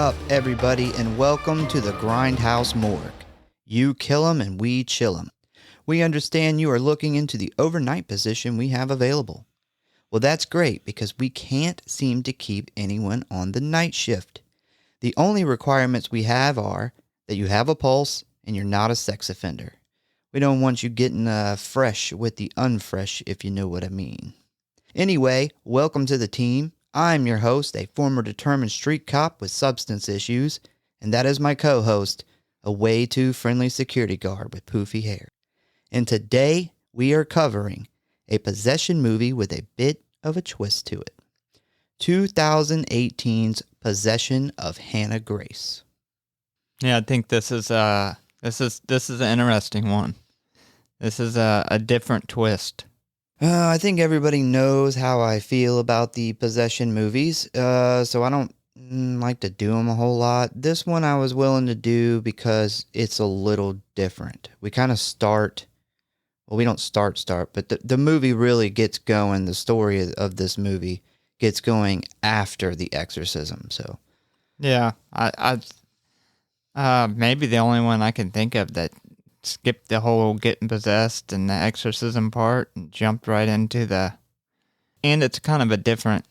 up, everybody, and welcome to the Grindhouse Morgue. You kill 'em and we chill 'em. We understand you are looking into the overnight position we have available. Well, that's great because we can't seem to keep anyone on the night shift. The only requirements we have are that you have a pulse and you're not a sex offender. We don't want you getting fresh with the unfresh, if you know what I mean. Anyway, welcome to the team. I'm your host, a former determined street cop with substance issues, and that is my co-host, a way too friendly security guard with poofy hair. And today, we are covering a possession movie with a bit of a twist to it. 2018's Possession of Hanna Grace. Yeah, I think this is an interesting one. This is a different twist. I think everybody knows how I feel about the possession movies, so I don't like to do them a whole lot. This one I was willing to do because it's a little different. We kind of start, well, we don't start, but the movie really gets going, the story of this movie gets going after the exorcism, so. Yeah, I maybe the only one I can think of that skipped the whole getting possessed and the exorcism part and jumped right into and it's kind of a different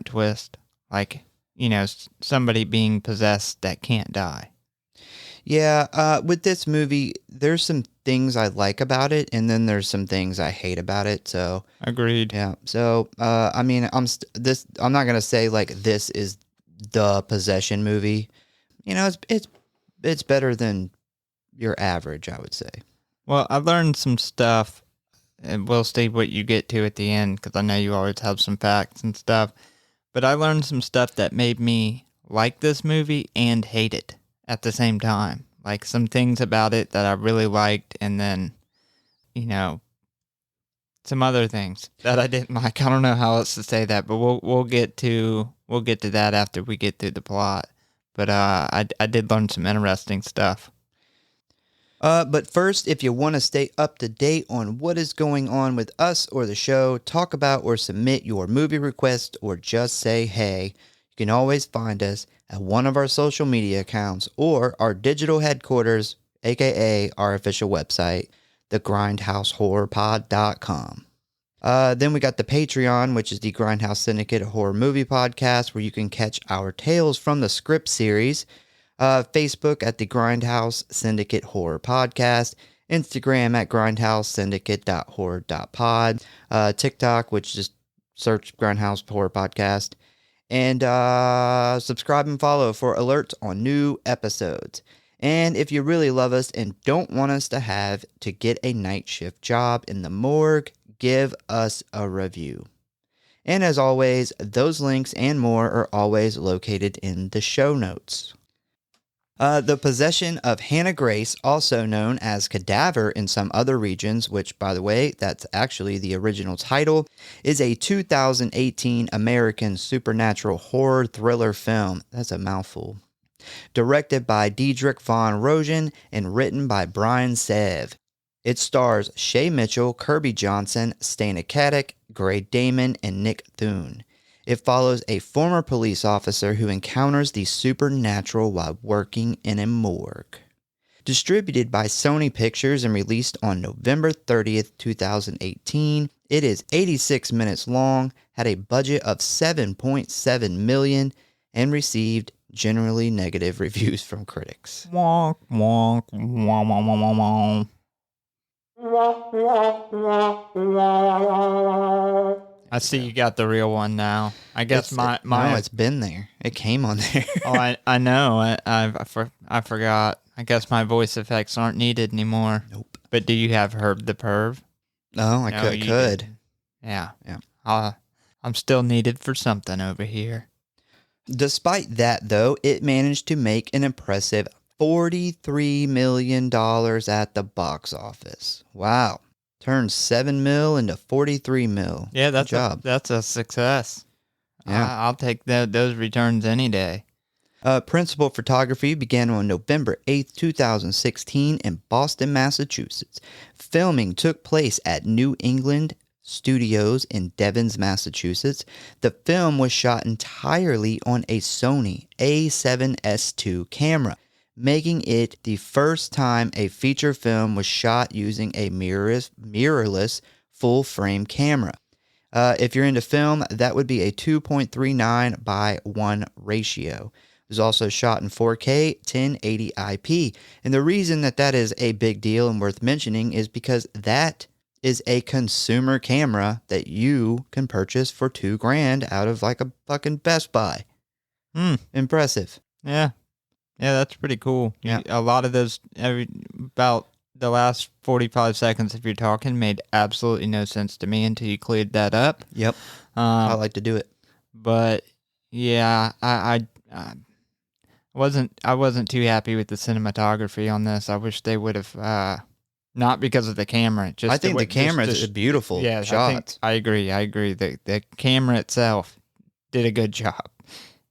twist, like, you know, somebody being possessed that can't die. Yeah, with this movie, there's some things I like about it, and then there's some things I hate about it. So agreed. Yeah. So I mean, I'm not gonna say like this is the possession movie. You know, it's better than your average, I would say. Well, I learned some stuff, and we'll see what you get to at the end, because I know you always have some facts and stuff, but I learned some stuff that made me like this movie and hate it at the same time. Like some things about it that I really liked, and then, you know, some other things that I didn't like. I don't know how else to say that, but we'll get to that after we get through the plot. But I did learn some interesting stuff. But first, if you want to stay up to date on what is going on with us or the show, talk about or submit your movie request, or just say hey, you can always find us at one of our social media accounts or our digital headquarters, aka our official website, the Grindhouse.Horror.Pod.com. Then we got the Patreon, which is the Grindhouse Syndicate Horror Movie Podcast, where you can catch our Tales from the Script series. Facebook at the Grindhouse Syndicate Horror Podcast, Instagram at Grindhouse.Syndicate.Horror.Pod, TikTok, which just search Grindhouse Horror Podcast, and subscribe and follow for alerts on new episodes. And if you really love us and don't want us to have to get a night shift job in the morgue, give us a review. And as always, those links and more are always located in the show notes. The Possession of Hanna Grace, also known as Cadaver in some other regions, which, by the way, that's actually the original title, is a 2018 American supernatural horror thriller film. That's a mouthful. Directed by Diedrich von Rogen and written by Brian Sev. It stars Shay Mitchell, Kirby Johnson, Stana Katic, Gray Damon, and Nick Thune. It follows a former police officer who encounters the supernatural while working in a morgue. Distributed by Sony Pictures and released on November 30th, 2018, it is 86 minutes long, had a budget of $7.7 million, and received generally negative reviews from critics. Wonk, wonk, wonk, wonk, wonk, wonk. I see you got the real one now. I guess no, it's been there. It came on there. Oh, I know. I forgot. I guess my voice effects aren't needed anymore. Nope. But do you have Herb the Perv? No, I could. Yeah. Yeah. I'm still needed for something over here. Despite that, though, it managed to make an impressive $43 million at the box office. Wow. Turned $7 million into $43 million. Yeah, that's a success. Yeah. I'll take those returns any day. Principal photography began on November 8th, 2016 in Boston, Massachusetts. Filming took place at New England Studios in Devens, Massachusetts. The film was shot entirely on a Sony A7S II camera, making it the first time a feature film was shot using a mirrorless full-frame camera. If you're into film, that would be a 2.39:1 ratio. It was also shot in 4K 1080p. And the reason that is a big deal and worth mentioning is because that is a consumer camera that you can purchase for $2,000 out of like a fucking Best Buy. Impressive. Yeah. Yeah, that's pretty cool. Yeah. A lot of those, about the last 45 seconds, if you're talking, made absolutely no sense to me until you cleared that up. Yep. I like to do it. But yeah, I wasn't too happy with the cinematography on this. I wish they would have, not because of the camera. I think the camera is beautiful. Yeah, shots. I agree. The camera itself did a good job.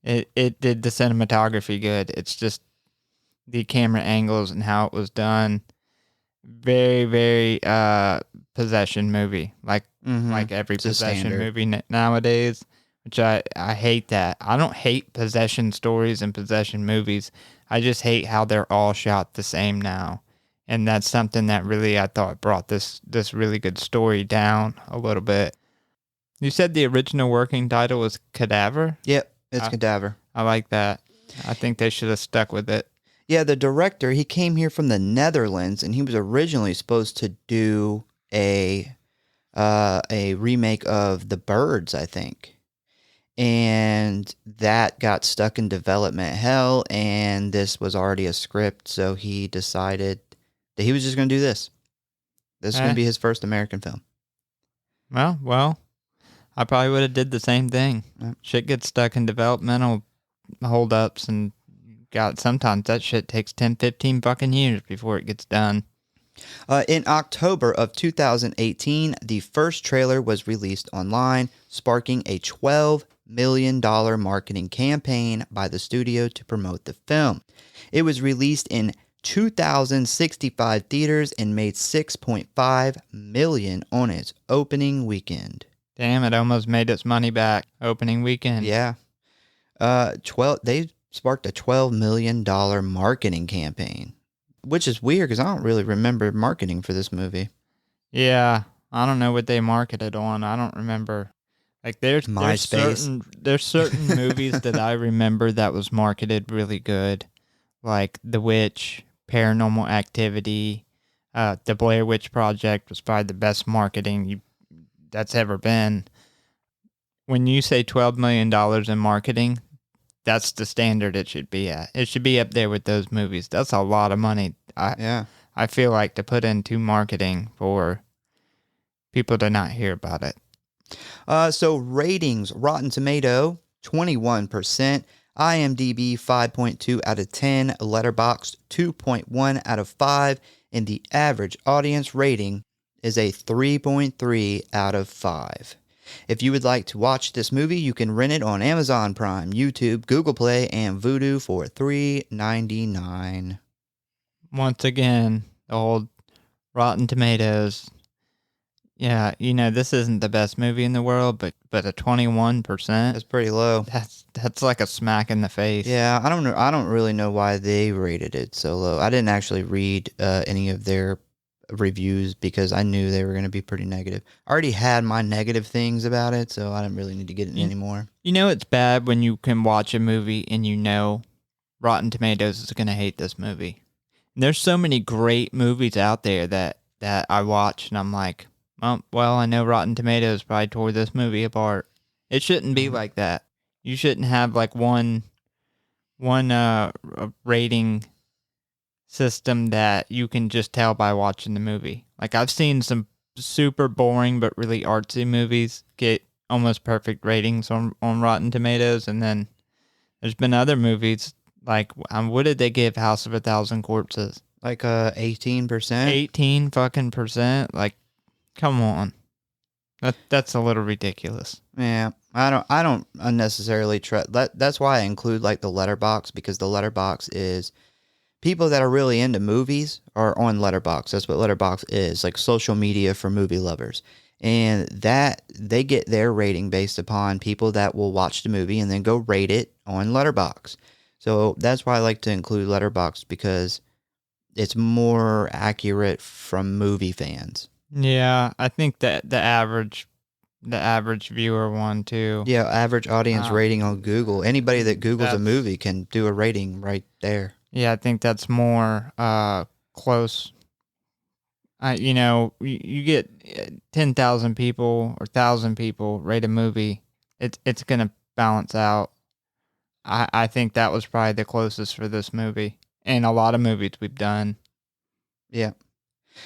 It did the cinematography good. It's just the camera angles and how it was done. Very, very possession movie. Like every possession movie nowadays. Which I hate that. I don't hate possession stories and possession movies. I just hate how they're all shot the same now. And that's something that really, I thought, brought this really good story down a little bit. You said the original working title was Cadaver? Yep, it's Cadaver. I like that. I think they should have stuck with it. Yeah, the director, he came here from the Netherlands, and he was originally supposed to do a remake of The Birds, I think. And that got stuck in development hell, and this was already a script, so he decided that he was just going to do this. This is going to be his first American film. Well, I probably would have did the same thing. Yep. Shit gets stuck in developmental holdups, and sometimes that shit takes 10, 15 fucking years before it gets done. In October of 2018, the first trailer was released online, sparking a $12 million marketing campaign by the studio to promote the film. It was released in 2,065 theaters and made $6.5 million on its opening weekend. Damn, it almost made its money back opening weekend. Yeah. They sparked a $12 million marketing campaign, which is weird because I don't really remember marketing for this movie. Yeah, I don't know what they marketed on. I don't remember. Like there's certain movies that I remember that was marketed really good, like The Witch, Paranormal Activity, The Blair Witch Project was probably the best marketing that's ever been. When you say $12 million in marketing, that's the standard it should be at. It should be up there with those movies. That's a lot of money. I feel like to put into marketing for people to not hear about it. So ratings, Rotten Tomato, 21%, IMDb 5.2 out of 10, Letterboxd 2.1 out of 5, and the average audience rating is a 3.3 out of 5. If you would like to watch this movie, you can rent it on Amazon Prime, YouTube, Google Play, and Vudu for $3.99. Once again, the old Rotten Tomatoes. Yeah, this isn't the best movie in the world, but a 21%. That's pretty low. That's like a smack in the face. Yeah, I don't really know why they rated it so low. I didn't actually read any of their reviews because I knew they were going to be pretty negative. I already had my negative things about it, so I didn't really need to get it anymore. It's bad when you can watch a movie and Rotten Tomatoes is going to hate this movie. And there's so many great movies out there that I watch and I'm like, well, I know Rotten Tomatoes probably tore this movie apart. It shouldn't be like that. You shouldn't have like one rating system that you can just tell by watching the movie. Like I've seen some super boring but really artsy movies get almost perfect ratings on Rotten Tomatoes, and then there's been other movies like what did they give House of a Thousand Corpses? Like 18%. 18 fucking percent. Like, come on. That's a little ridiculous. Yeah, I don't unnecessarily trust that. That's why I include like the Letterboxd, because the Letterboxd is people that are really into movies are on Letterboxd. That's what Letterboxd is, like social media for movie lovers. And that they get their rating based upon people that will watch the movie and then go rate it on Letterboxd. So that's why I like to include Letterboxd, because it's more accurate from movie fans. Yeah, I think that the average viewer one too. Yeah, average audience rating on Google. Anybody that Googles a movie can do a rating right there. Yeah, I think that's more close. You get 10,000 people or 1,000 people rate a movie, it's gonna balance out. I think that was probably the closest for this movie, and a lot of movies we've done. Yeah.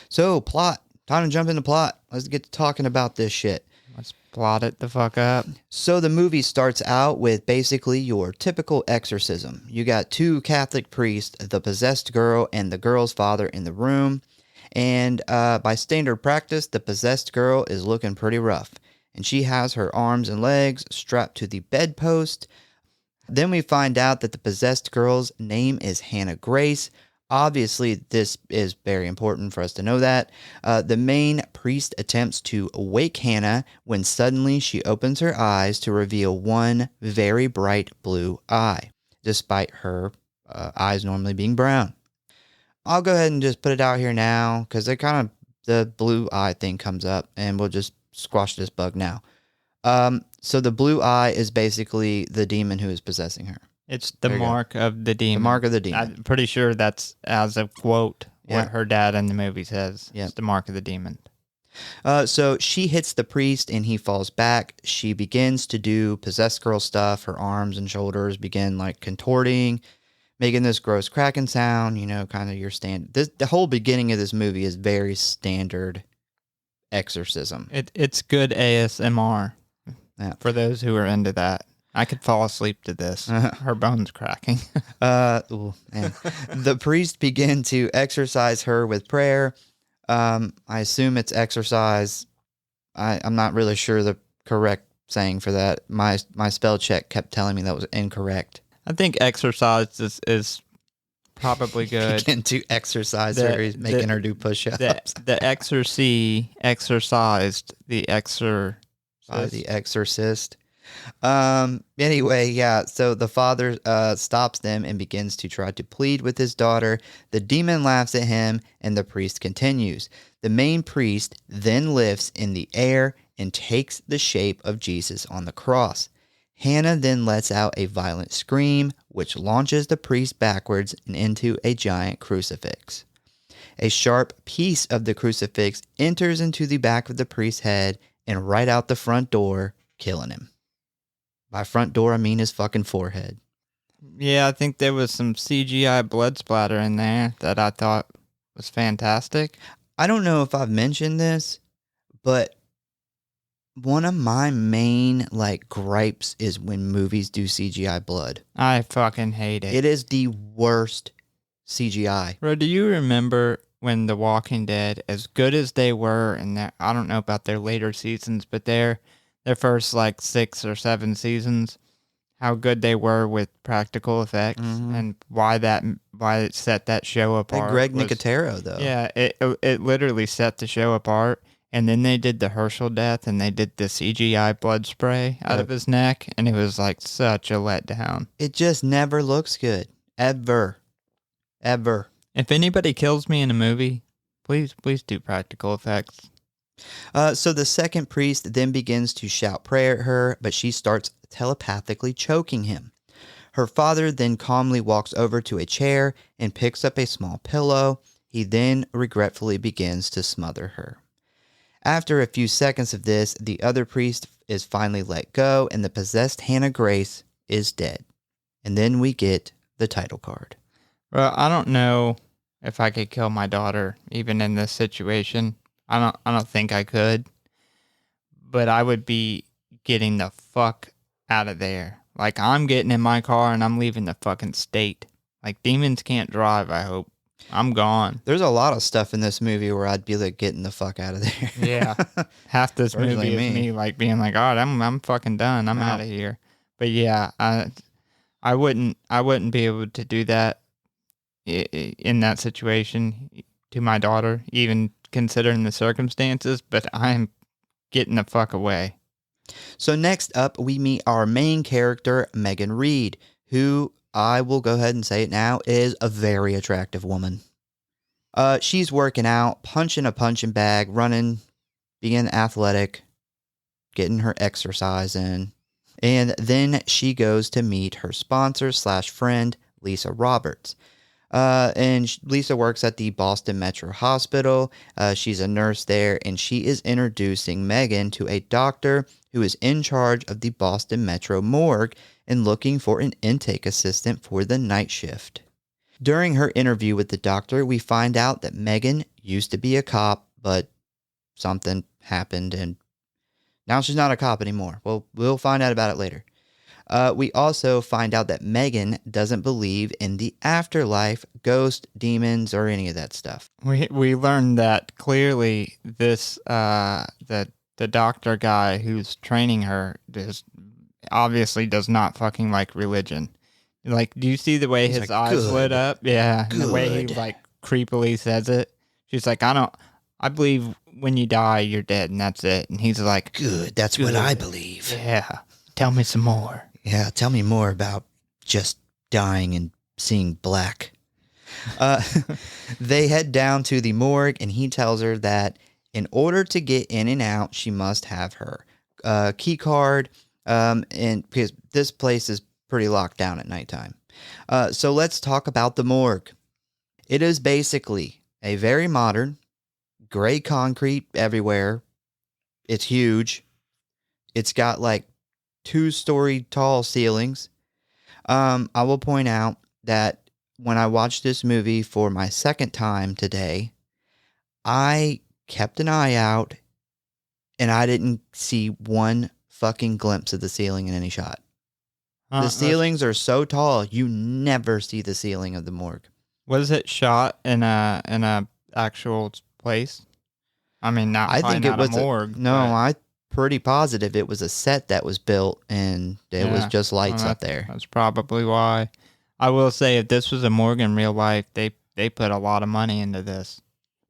So, plot. Time to jump into plot. Let's get to talking about this shit. Let's plot it the fuck up. So the movie starts out with basically your typical exorcism. You got two Catholic priests, the possessed girl and the girl's father, in the room. And by standard practice, the possessed girl is looking pretty rough. And she has her arms and legs strapped to the bedpost. Then we find out that the possessed girl's name is Hanna Grace. Obviously, this is very important for us to know that. The main priest attempts to wake Hanna when suddenly she opens her eyes to reveal one very bright blue eye, despite her eyes normally being brown. I'll go ahead and just put it out here now, because the blue eye thing comes up, and we'll just squash this bug now. So the blue eye is basically the demon who is possessing her. It's the mark of the demon. The mark of the demon. I'm pretty sure that's, as a quote, what her dad in the movie says. Yeah. It's the mark of the demon. So she hits the priest and he falls back. She begins to do possessed girl stuff. Her arms and shoulders begin like contorting, making this gross cracking sound, kind of your standard. The whole beginning of this movie is very standard exorcism. It's good ASMR for those who are into that. I could fall asleep to this. Her bones cracking. The priest began to exorcise her with prayer. I assume it's exercise. I'm not really sure the correct saying for that. My spell check kept telling me that was incorrect. I think exercise is probably good. Begin to exercise her. He's making her do push-ups. The exorcy exercised the the exorcist. Anyway, yeah, so the father stops them and begins to try to plead with his daughter. The demon laughs at him, and the priest continues. The main priest then lifts in the air and takes the shape of Jesus on the cross. Hanna then lets out a violent scream, which launches the priest backwards and into a giant crucifix. A sharp piece of the crucifix enters into the back of the priest's head and right out the front door, killing him. By front door, I mean his fucking forehead. Yeah, I think there was some CGI blood splatter in there that I thought was fantastic. I don't know if I've mentioned this, but one of my main gripes is when movies do CGI blood. I fucking hate it. It is the worst CGI. Bro, do you remember when The Walking Dead, as good as they were, and I don't know about their later seasons, but their first 6 or 7 seasons, how good they were with practical effects, and why it set that show apart. Greg Nicotero, though. Yeah, it literally set the show apart. And then they did the Herschel death, and they did the CGI blood spray out of his neck, and it was such a letdown. It just never looks good. Ever. If anybody kills me in a movie, please do practical effects. So the second priest then begins to shout prayer at her, but she starts telepathically choking him. Her father then calmly walks over to a chair and picks up a small pillow. He then regretfully begins to smother her. After a few seconds of this, the other priest is finally let go, and the possessed Hanna Grace is dead. And then we get the title card. Well, I don't know if I could kill my daughter, even in this situation. I don't think I could. But I would be getting the fuck out of there. I'm getting in my car and I'm leaving the fucking state. Demons can't drive, I hope. I'm gone. There's a lot of stuff in this movie where I'd be getting the fuck out of there. Yeah. Half this movie is me being all right, I'm fucking done. I'm out of here. But yeah, I wouldn't be able to do that in that situation to my daughter, even considering the circumstances, but I'm getting the fuck away. So next up, we meet our main character, Megan Reed, who, I will go ahead and say it now, is a very attractive woman. She's working out, punching a punching bag, running, being athletic, getting her exercise in. And then she goes to meet her sponsor/friend, Lisa Roberts. And Lisa works at the Boston Metro Hospital. She's a nurse there, and she is introducing Megan to a doctor who is in charge of the Boston Metro Morgue and looking for an intake assistant for the night shift. During her interview with the doctor, we find out that Megan used to be a cop, but something happened and now she's not a cop anymore. Well, we'll find out about it later. We also find out that Megan doesn't believe in the afterlife, ghosts, demons, or any of that stuff. We learned that clearly this the doctor guy who's training her obviously does not fucking like religion. Like, do you see the way his eyes lit up? Yeah, and the way he like creepily says it. She's like, I believe when you die, you're dead, and that's it. And he's like, good, that's what I believe. Yeah, tell me some more. Yeah, tell me more about just dying and seeing black. They head down to the morgue, and he tells her that in order to get in and out, she must have her key card, and because this place is pretty locked down at nighttime. So let's talk about the morgue. It is basically a very modern, gray concrete everywhere. It's huge. It's got like 2-story tall ceilings. I will point out that when I watched this movie for my second time today, I kept an eye out and I didn't see one fucking glimpse of the ceiling in any shot. The ceilings are so tall, you never see the ceiling of the morgue. Was it shot in a actual place? I mean, I think it was a morgue. I'm pretty positive it was a set that was built and it was just lights up there. That's probably why. I will say, if this was a morgue in real life, they put a lot of money into this.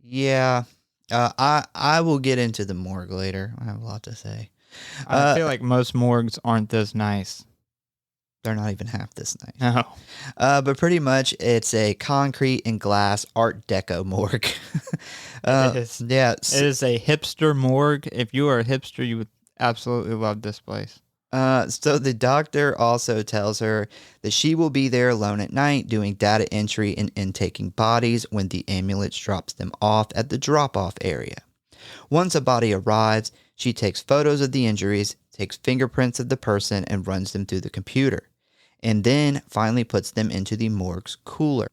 Yeah. I will get into the morgue later. I have a lot to say. I feel like most morgues aren't this nice. They're not even half this nice. No. But pretty much it's a concrete and glass Art Deco morgue. It is. Yeah. It is a hipster morgue. If you are a hipster, you would absolutely love this place. So the doctor also tells her that she will be there alone at night doing data entry and intaking bodies when the ambulance drops them off at the drop-off area. Once a body arrives, she takes photos of the injuries, takes fingerprints of the person, and runs them through the computer, and then finally puts them into the morgue's cooler.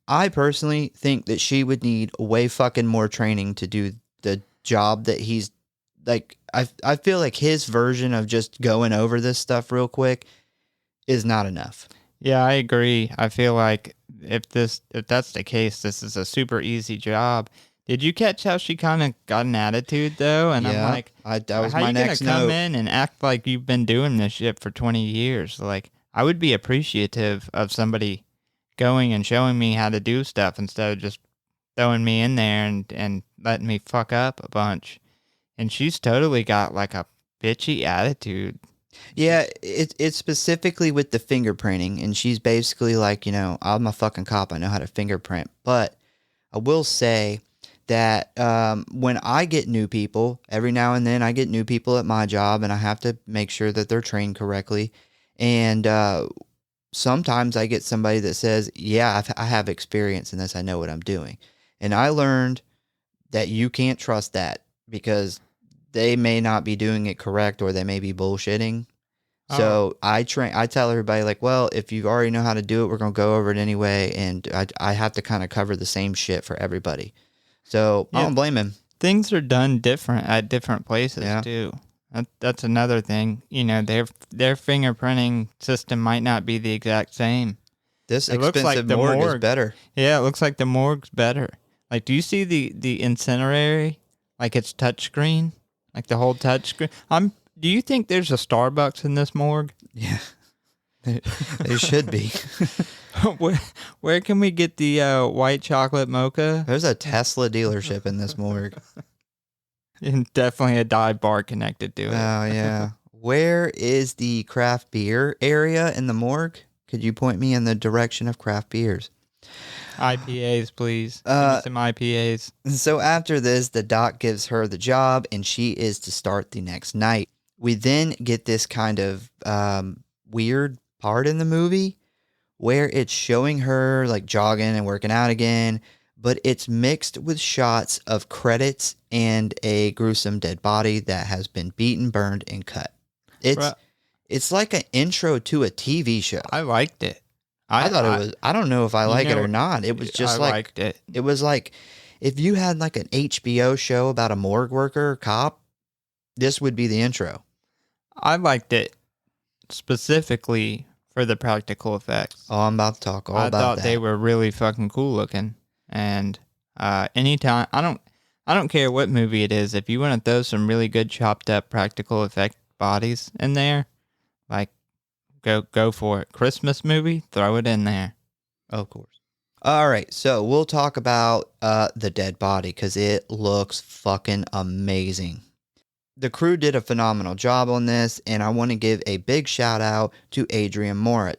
I personally think that she would need way fucking more training to do the job that he's like. I feel like his version of just going over this stuff real quick is not enough. Yeah, I agree. I feel like if that's the case, this is a super easy job. Did you catch how she kind of got an attitude though? And yeah, I'm like, that was my next note. How you gonna come in and act like you've been doing this shit for 20 years? Like, I would be appreciative of somebody going and showing me how to do stuff instead of just throwing me in there and letting me fuck up a bunch. And she's totally got like a bitchy attitude. Yeah, it's specifically with the fingerprinting, and she's basically like, I'm a fucking cop, I know how to fingerprint. But I will say that when I get new people, every now and then I get new people at my job, and I have to make sure that they're trained correctly. And sometimes I get somebody that says, yeah, I have experience in this, I know what I'm doing. And I learned that you can't trust that because they may not be doing it correct or they may be bullshitting. So I tell everybody, like, well, if you already know how to do it, we're going to go over it anyway. And I have to kind of cover the same shit for everybody. So I don't blame him. Things are done different at different places too. That's another thing. Their fingerprinting system might not be the exact same. This expensive morgue is better. Yeah, it looks like the morgue's better. Like, do you see the incinerary? Like, it's touchscreen? Like the whole touchscreen? Do you think there's a Starbucks in this morgue? Yeah. There should be. Where can we get the white chocolate mocha? There's a Tesla dealership in this morgue. And definitely a dive bar connected to it. Oh, yeah. Where is the craft beer area in the morgue? Could you point me in the direction of craft beers? IPAs, please. Give me some IPAs. So after this, the doc gives her the job, and she is to start the next night. We then get this kind of weird part in the movie where it's showing her like jogging and working out again, but it's mixed with shots of credits and a gruesome dead body that has been beaten, burned, and cut. It's like an intro to a TV show. I liked it. I thought it was. I don't know if I like it or not. It was just I liked it. It was like if you had like an HBO show about a morgue worker cop, this would be the intro. I liked it specifically for the practical effects. Oh, I'm about to talk all about that. I thought they were really fucking cool looking. And anytime, I don't care what movie it is. If you want to throw some really good chopped up practical effect bodies in there, like go for it. Christmas movie, throw it in there. Of course. All right, so we'll talk about the dead body because it looks fucking amazing. The crew did a phenomenal job on this, and I want to give a big shout out to Adrian Morit,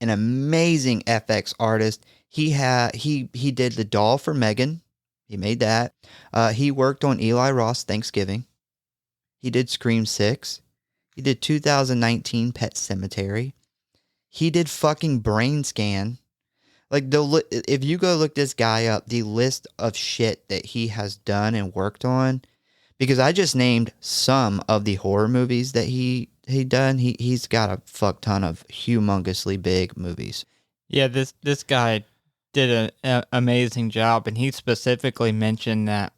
an amazing FX artist. He did the doll for Megan. He made that. He worked on Eli Roth's Thanksgiving. He did Scream 6. He did 2019 Pet Sematary. He did fucking Brain Scan. Like, if you go look this guy up, the list of shit that he has done and worked on, because I just named some of the horror movies that he done. He's got a fuck ton of humongously big movies. Yeah, this guy did an amazing job, and he specifically mentioned that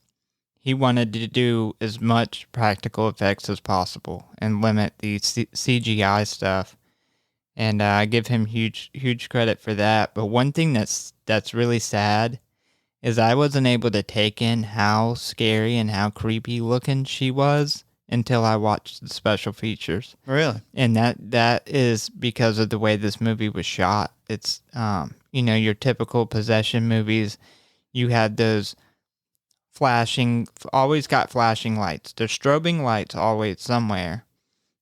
he wanted to do as much practical effects as possible and limit the CGI stuff. And I give him huge credit for that. But one thing that's really sad is I wasn't able to take in how scary and how creepy looking she was until I watched the special features. Really? And that is because of the way this movie was shot. It's, your typical possession movies. You had those always got flashing lights. There's strobing lights always somewhere.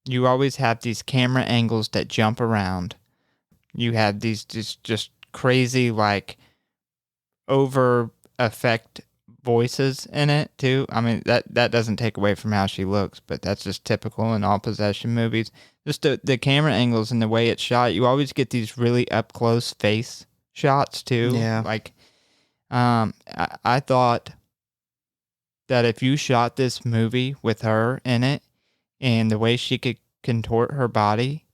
You always have these camera angles that jump around. You have these just crazy, like, over effect voices in it too. I mean, that doesn't take away from how she looks, but that's just typical in all possession movies. Just the camera angles and the way it's shot, you always get these really up close face shots too. Yeah. Like, I thought that if you shot this movie with her in it and the way she could contort her body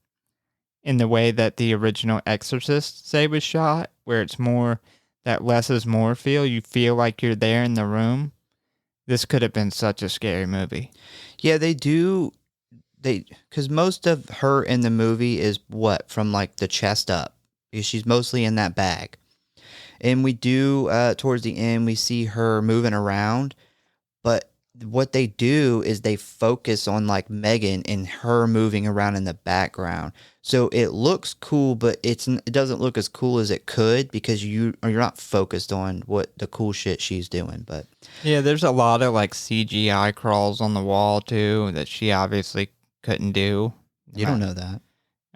in the way that the original Exorcist, say, was shot, where it's more that less is more feel. You feel like you're there in the room. This could have been such a scary movie. Yeah, they do. Because most of her in the movie is from like the chest up, because she's mostly in that bag. And we do, towards the end, we see her moving around. But what they do is they focus on like Megan and her moving around in the background. So it looks cool, but it doesn't look as cool as it could because you're not focused on what the cool shit she's doing. But yeah, there's a lot of like CGI crawls on the wall too that she obviously couldn't do. You don't know that.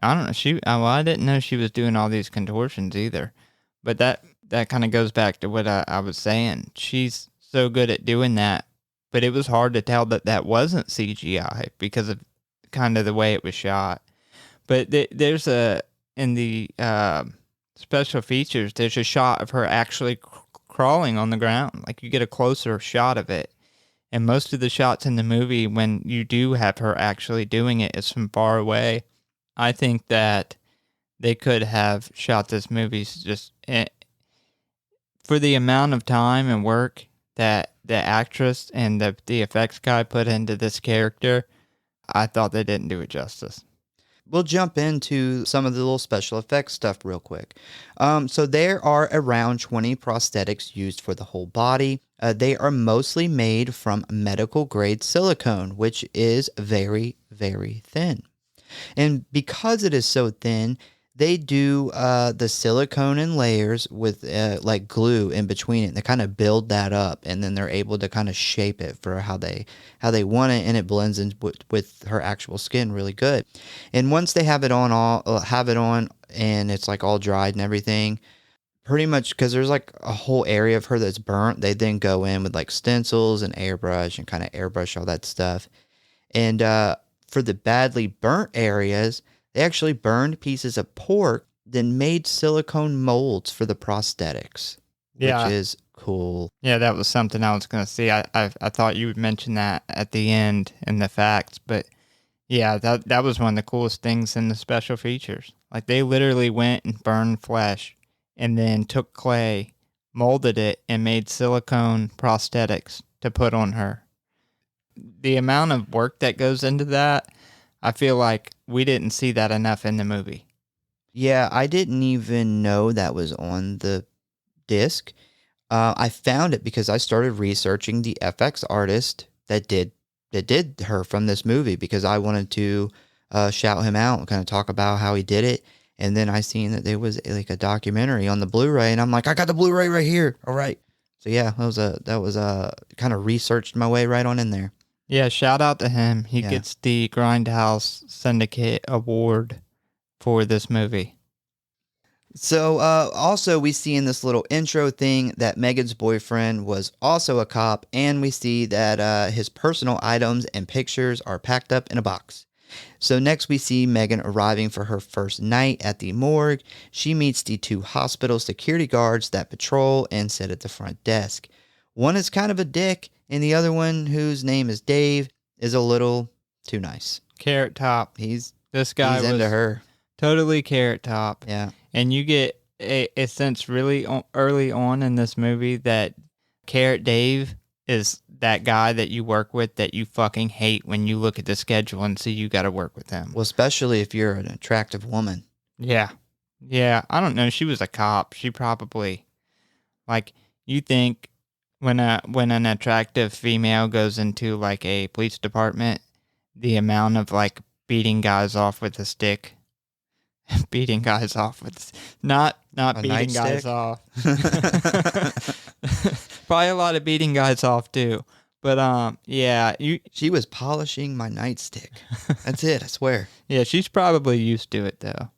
I don't know. I didn't know she was doing all these contortions either. But that kind of goes back to what I was saying. She's so good at doing that. But it was hard to tell that wasn't CGI because of kind of the way it was shot. But there's in the special features, there's a shot of her actually crawling on the ground. Like, you get a closer shot of it. And most of the shots in the movie, when you do have her actually doing it, is from far away. I think that they could have shot this movie just for the amount of time and work that the actress and the effects guy put into this character. I thought they didn't do it justice. We'll jump into some of the little special effects stuff real quick. So there are around 20 prosthetics used for the whole body. They are mostly made from medical grade silicone, which is very, very thin. And because it is so thin, They do the silicone in layers with like glue in between it. They kind of build that up, and then they're able to kind of shape it for how they want it, and it blends in with her actual skin really good. And once they have it on, and it's like all dried and everything, pretty much because there's like a whole area of her that's burnt. They then go in with like stencils and airbrush and kind of airbrush all that stuff. And for the badly burnt areas, they actually burned pieces of pork, then made silicone molds for the prosthetics, Yeah. which is cool. Yeah, that was something I was going to see. I thought you would mention that at the end in the facts, but yeah, that was one of the coolest things in the special features. Like, they literally went and burned flesh and then took clay, molded it, and made silicone prosthetics to put on her. The amount of work that goes into that, I feel like we didn't see that enough in the movie. Yeah, I didn't even know that was on the disc. I found it because I started researching the FX artist that did her from this movie, because I wanted to shout him out and kind of talk about how he did it. And then I seen that there was like a documentary on the Blu-ray, and I'm like, I got the Blu-ray right here. All right. So yeah, that was kind of researched my way right on in there. Yeah, shout out to him. He gets the Grindhouse Syndicate Award for this movie. So also we see in this little intro thing that Megan's boyfriend was also a cop, and we see that his personal items and pictures are packed up in a box. So next we see Megan arriving for her first night at the morgue. She meets the two hospital security guards that patrol and sit at the front desk. One is kind of a dick, and the other one, whose name is Dave, is a little too nice. Carrot Top. He's was into her. Totally Carrot Top. Yeah. And you get a sense really early on in this movie that Carrot Dave is that guy that you work with that you fucking hate when you look at the schedule and see you got to work with him. Well, especially if you're an attractive woman. Yeah. Yeah. I don't know. She was a cop. She probably, like, you think when an attractive female goes into like a police department, the amount of like beating guys off with a stick. Beating guys off with not A beating guys nightstick? off. Probably a lot of beating guys off too. But yeah, She was polishing my nightstick. That's it, I swear. yeah, she's probably used to it though.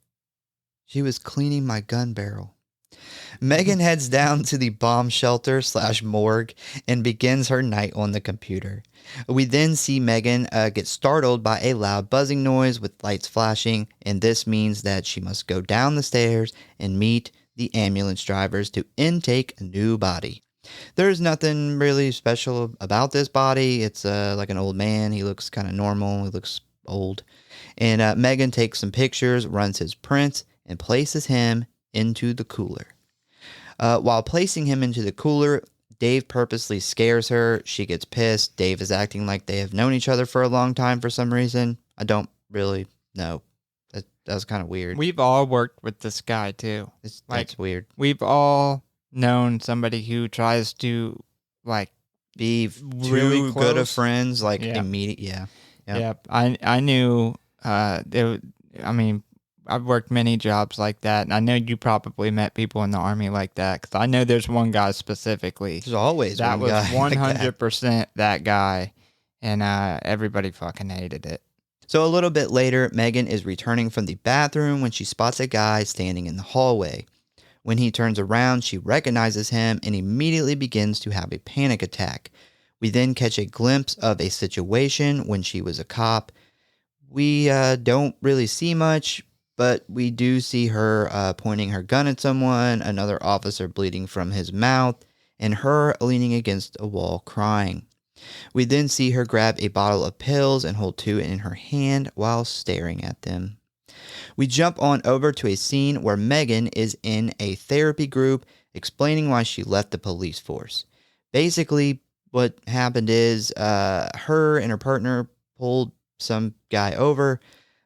She was cleaning my gun barrel. Megan heads down to the bomb shelter / morgue and begins her night on the computer. We then see Megan get startled by a loud buzzing noise with lights flashing, and this means that she must go down the stairs and meet the ambulance drivers to intake a new body. There's nothing really special about this body. It's like an old man. He looks kind of normal. He looks old. And Megan takes some pictures, runs his prints, and places him into the cooler. While placing him into the cooler, Dave purposely scares her. She gets pissed. Dave is acting like they have known each other for a long time for some reason. I don't really know. That was kind of weird. We've all worked with this guy too. That's weird. We've all known somebody who tries to like Be really too good of close. friends, like Yeah. immediate. Yeah. Yep. Yep. I knew. I've worked many jobs like that, and I know you probably met people in the Army like that, because I know there's one guy specifically. There's always That one was guy like that. 100% that guy, and everybody fucking hated it. So a little bit later, Megan is returning from the bathroom when she spots a guy standing in the hallway. When he turns around, she recognizes him and immediately begins to have a panic attack. We then catch a glimpse of a situation when she was a cop. We don't really see much, but we do see her pointing her gun at someone, another officer bleeding from his mouth, and her leaning against a wall crying. We then see her grab a bottle of pills and hold two in her hand while staring at them. We jump on over to a scene where Megan is in a therapy group explaining why she left the police force. Basically, what happened is her and her partner pulled some guy over.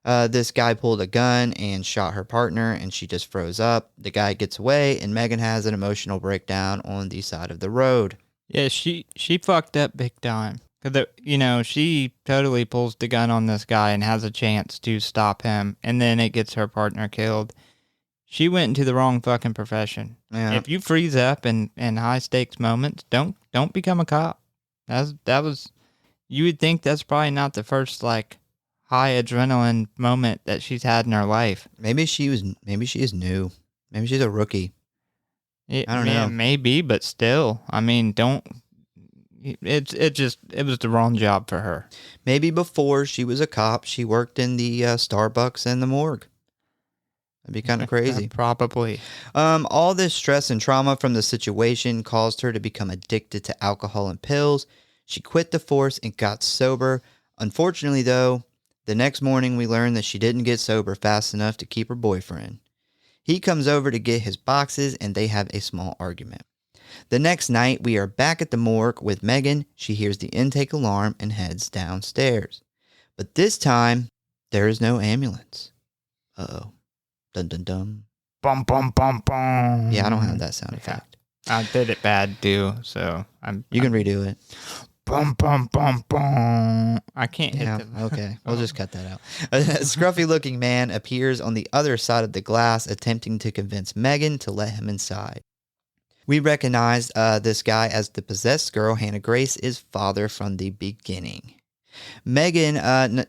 This guy pulled a gun and shot her partner, and she just froze up. The guy gets away, and Megan has an emotional breakdown on the side of the road. Yeah, she fucked up big time. Because, she totally pulls the gun on this guy and has a chance to stop him, and then it gets her partner killed. she went into the wrong fucking profession. Yeah. If you freeze up in high stakes moments, don't become a cop. That was you would think that's probably not the first like high adrenaline moment that she's had in her life. Maybe she is new. Maybe she's a rookie. I don't know. Maybe, but still, I mean, it was the wrong job for her. Maybe before she was a cop, she worked in the Starbucks and the morgue. That'd be kind of crazy. Probably. All this stress and trauma from the situation caused her to become addicted to alcohol and pills. She quit the force and got sober. Unfortunately, though, the next morning we learned that she didn't get sober fast enough to keep her boyfriend. He comes over to get his boxes and they have a small argument. The next night, we are back at the morgue with Megan. She hears the intake alarm and heads downstairs. But this time, there is no ambulance. Uh-oh. Dun dun dun. Bum bum bum bum. Yeah, I don't have that sound effect. I did it bad too, so You can redo it. Bum bum bum bum. I can't hit the... Okay. We'll just cut that out. A scruffy-looking man appears on the other side of the glass, attempting to convince Megan to let him inside. We recognize this guy as the possessed girl, Hanna Grace's father from the beginning. Megan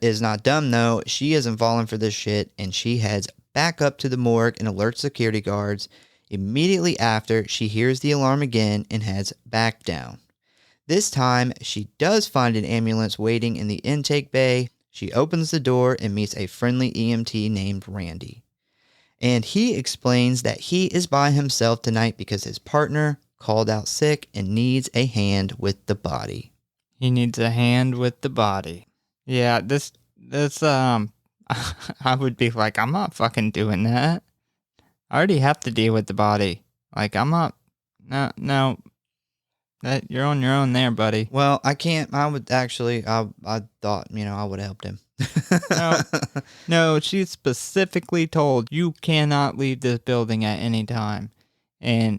is not dumb, though. She isn't falling for this shit, and she heads back up to the morgue and alerts security guards. Immediately after, she hears the alarm again and heads back down. This time, she does find an ambulance waiting in the intake bay. She opens the door and meets a friendly EMT named Randy. And he explains that he is by himself tonight because his partner called out sick and needs a hand with the body. He needs a hand with the body. Yeah, this I would be like, I'm not fucking doing that. I already have to deal with the body. Like, I'm not, no. That you're on your own there, buddy. Well, I can't. I would actually. I thought I would have helped him. No, she's specifically told you cannot leave this building at any time. And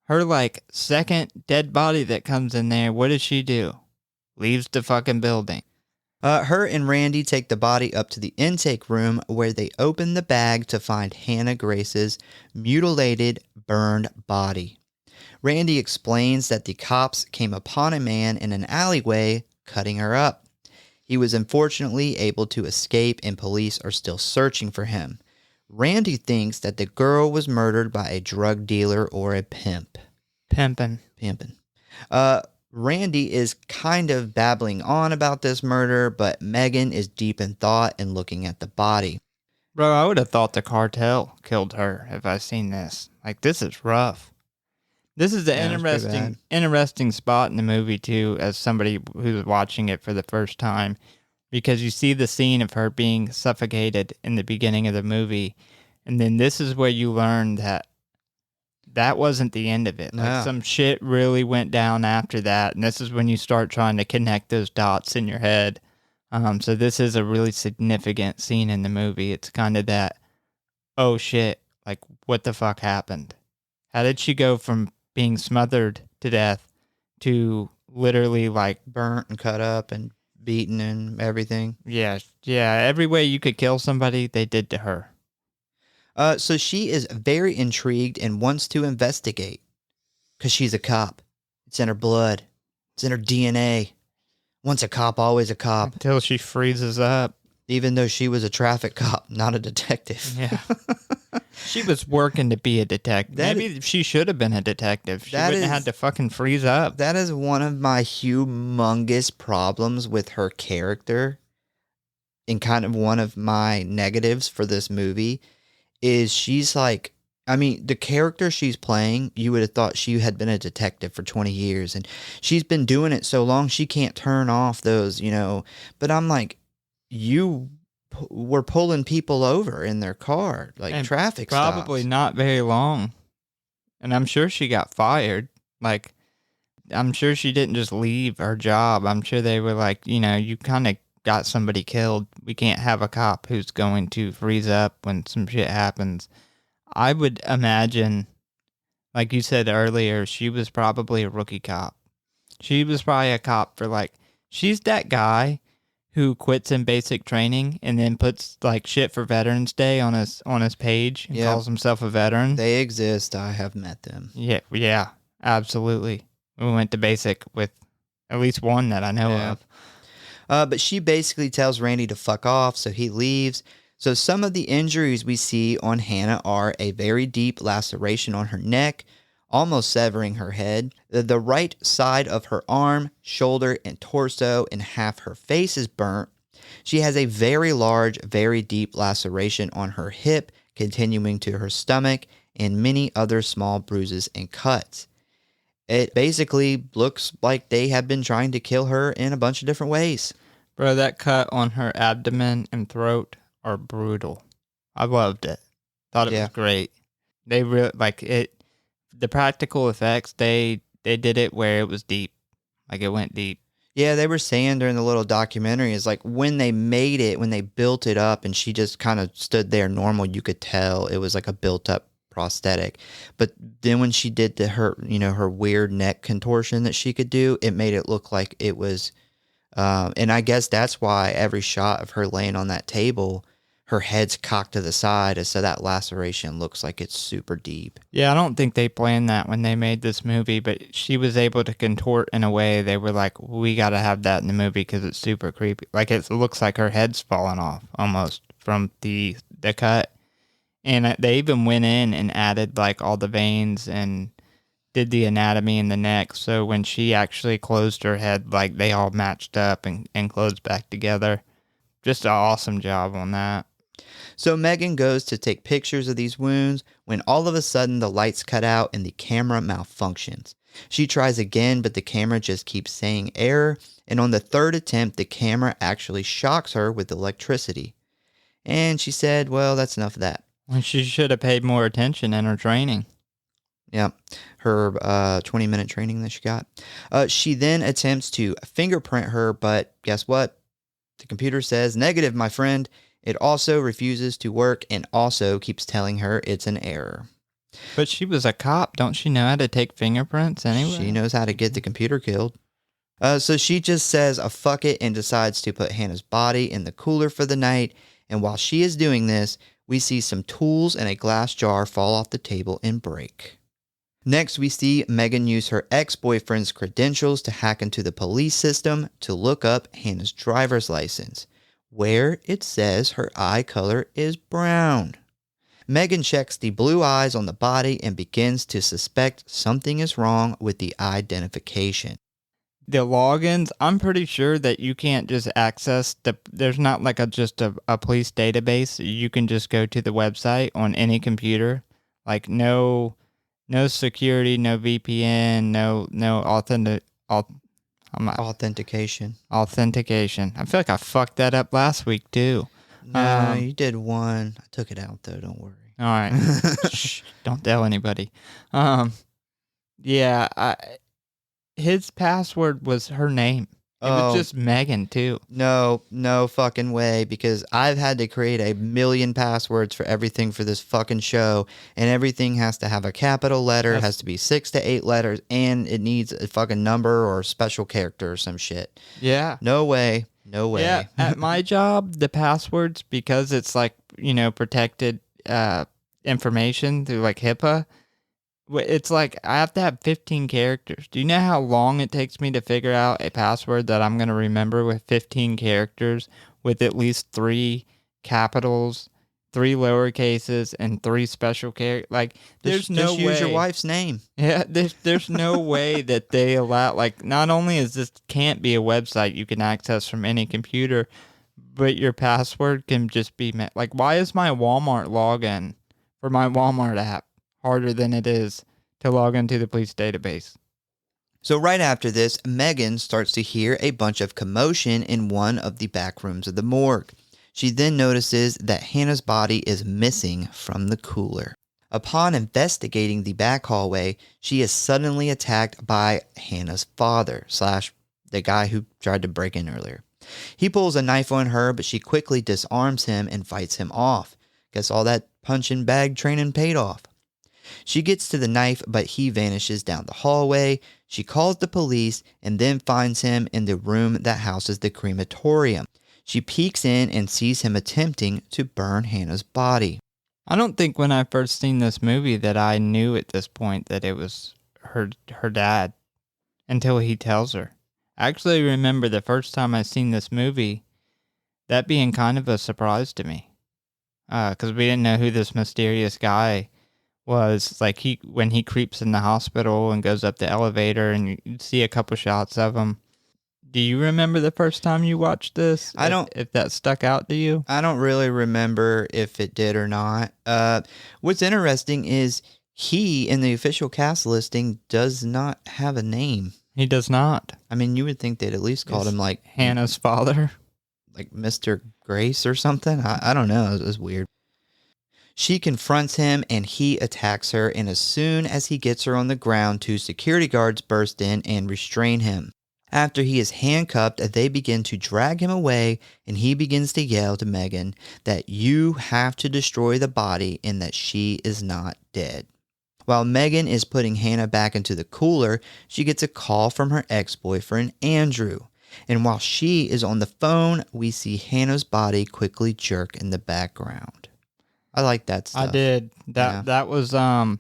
her like second dead body that comes in there, what does she do? Leaves the fucking building. Her and Randy take the body up to the intake room where they open the bag to find Hanna Grace's mutilated, burned body. Randy explains that the cops came upon a man in an alleyway cutting her up. He was unfortunately able to escape and police are still searching for him. Randy thinks that the girl was murdered by a drug dealer or a pimp. Pimpin'. Randy is kind of babbling on about this murder, but Megan is deep in thought and looking at the body. Bro, I would have thought the cartel killed her if I seen this. Like, this is rough. This is an interesting spot in the movie, too, as somebody who's watching it for the first time, because you see the scene of her being suffocated in the beginning of the movie, and then this is where you learn that wasn't the end of it. No. Like, some shit really went down after that, and this is when you start trying to connect those dots in your head. So this is a really significant scene in the movie. It's kind of that, oh shit, like, what the fuck happened? How did she go from being smothered to death to literally like Burnt and cut up and beaten and everything. Yeah, every way you could kill somebody, they did to her. So she is very intrigued and wants to investigate because she's a cop. It's in her blood. It's in her DNA. Once a cop, always a cop. Until she freezes up. Even though she was a traffic cop, not a detective. Yeah. She was working to be a detective. Maybe she should have been a detective. She wouldn't have had to fucking freeze up. That is one of my humongous problems with her character, and kind of one of my negatives for this movie, is she's like, I mean, the character she's playing, you would have thought she had been a detective for 20 years, and she's been doing it so long she can't turn off those, but I'm like, you were pulling people over in their car, like and traffic stops. Probably not very long. And I'm sure she got fired. Like, I'm sure she didn't just leave her job. I'm sure they were like, you kind of got somebody killed. We can't have a cop who's going to freeze up when some shit happens. I would imagine, like you said earlier, she was probably a rookie cop. She was probably a cop for she's that guy who quits in basic training and then puts like shit for Veterans Day on his page and calls himself a veteran. They exist. I have met them. Yeah, absolutely. We went to basic with at least one that I know of. But she basically tells Randy to fuck off, so he leaves. So some of the injuries we see on Hanna are a very deep laceration on her neck, almost severing her head. The right side of her arm, shoulder, and torso, and half her face is burnt. She has a very large, very deep laceration on her hip, continuing to her stomach, and many other small bruises and cuts. It basically looks like they have been trying to kill her in a bunch of different ways. Bro, that cut on her abdomen and throat are brutal. I loved it. Thought it was great. They really like it. The practical effects, they did it where it was deep. Like it went deep. Yeah, they were saying during the little documentary is like when they made it, when they built it up and she just kind of stood there normal, you could tell it was like a built up prosthetic. But then when she did her weird neck contortion that she could do, it made it look like it was, and I guess that's why every shot of her laying on that table, her head's cocked to the side, so that laceration looks like it's super deep. Yeah, I don't think they planned that when they made this movie, but she was able to contort in a way they were like, we got to have that in the movie because it's super creepy. Like it looks like her head's falling off almost from the cut. And they even went in and added like all the veins and did the anatomy in the neck. So when she actually closed her head, like they all matched up and closed back together. Just an awesome job on that. So Megan goes to take pictures of these wounds when all of a sudden the lights cut out and the camera malfunctions. She tries again, but the camera just keeps saying error. And on the third attempt, the camera actually shocks her with electricity. And she said, well, that's enough of that. Well, she should have paid more attention in her training. Yeah, her 20-minute training that she got. She then attempts to fingerprint her, but guess what? The computer says, negative, my friend. It also refuses to work and also keeps telling her it's an error. But she was a cop. Don't she know how to take fingerprints anyway? She knows how to get the computer killed. So she just says a fuck it and decides to put Hannah's body in the cooler for the night. And while she is doing this, we see some tools and a glass jar fall off the table and break. Next, we see Megan use her ex-boyfriend's credentials to hack into the police system to look up Hannah's driver's license, where it says her eye color is brown. Megan checks the blue eyes on the body and begins to suspect something is wrong with the identification. The logins, I'm pretty sure that you can't just access there's not like just a police database. You can just go to the website on any computer. Like no security, no VPN, no Authentication. Authentication. I feel like I fucked that up last week too. No, you did one. I took it out though, don't worry. All right. Shh, don't tell anybody. Yeah, his password was her name. It was just Megan too. No fucking way, because I've had to create 1 million passwords for everything for this fucking show, and everything has to have a capital letter, has to be 6 to 8 letters, and it needs a fucking number or a special character or some shit. Yeah. No way. Yeah, at my job, the passwords, because it's like, protected information through like HIPAA, it's like I have to have 15 characters. Do you know how long it takes me to figure out a password that I'm going to remember with 15 characters with at least 3 capitals, 3 lowercases, and 3 special characters? Like, there's no way. Just use your wife's name. Yeah, there's no way that they allow, like, not only is this can't be a website you can access from any computer, but your password can just be met. Like, why is my Walmart login for my Walmart app harder than it is to log into the police database? So right after this, Megan starts to hear a bunch of commotion in one of the back rooms of the morgue. She then notices that Hannah's body is missing from the cooler. Upon investigating the back hallway, she is suddenly attacked by Hannah's father / the guy who tried to break in earlier. He pulls a knife on her, but she quickly disarms him and fights him off. Guess all that punching bag training paid off. She gets to the knife, but he vanishes down the hallway. She calls the police and then finds him in the room that houses the crematorium. She peeks in and sees him attempting to burn Hannah's body. I don't think when I first seen this movie that I knew at this point that it was her dad until he tells her. I actually remember the first time I seen this movie, that being kind of a surprise to me. Because we didn't know who this mysterious guy was. Like, when he creeps in the hospital and goes up the elevator and you see a couple shots of him. Do you remember the first time you watched this? If that stuck out to you? I don't really remember if it did or not. What's interesting is he, in the official cast listing, does not have a name. He does not. I mean, you would think they'd at least called him like Hannah's father. Like Mr. Grace or something. I don't know. It was weird. She confronts him and he attacks her. And as soon as he gets her on the ground, 2 security guards burst in and restrain him. After he is handcuffed, they begin to drag him away, and he begins to yell to Megan that you have to destroy the body and that she is not dead. While Megan is putting Hannah back into the cooler, she gets a call from her ex-boyfriend, Andrew. And while she is on the phone, we see Hannah's body quickly jerk in the background. I like that stuff. I did. That was, I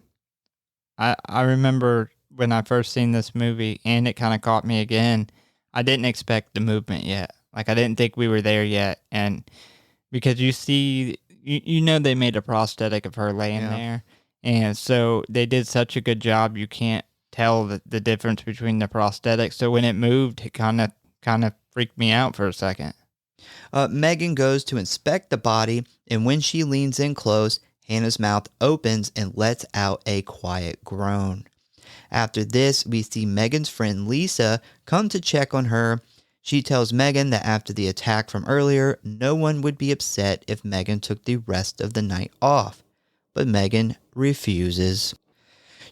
remember when I first seen this movie, and it kind of caught me again. I didn't expect the movement yet. Like, I didn't think we were there yet. And because you see, you know they made a prosthetic of her laying there. And so they did such a good job, you can't tell the difference between the prosthetic. So when it moved, it kind of freaked me out for a second. Megan goes to inspect the body, and when she leans in close, Hannah's mouth opens and lets out a quiet groan. After this, we see Megan's friend Lisa come to check on her. She tells Megan that after the attack from earlier, no one would be upset if Megan took the rest of the night off. But Megan refuses.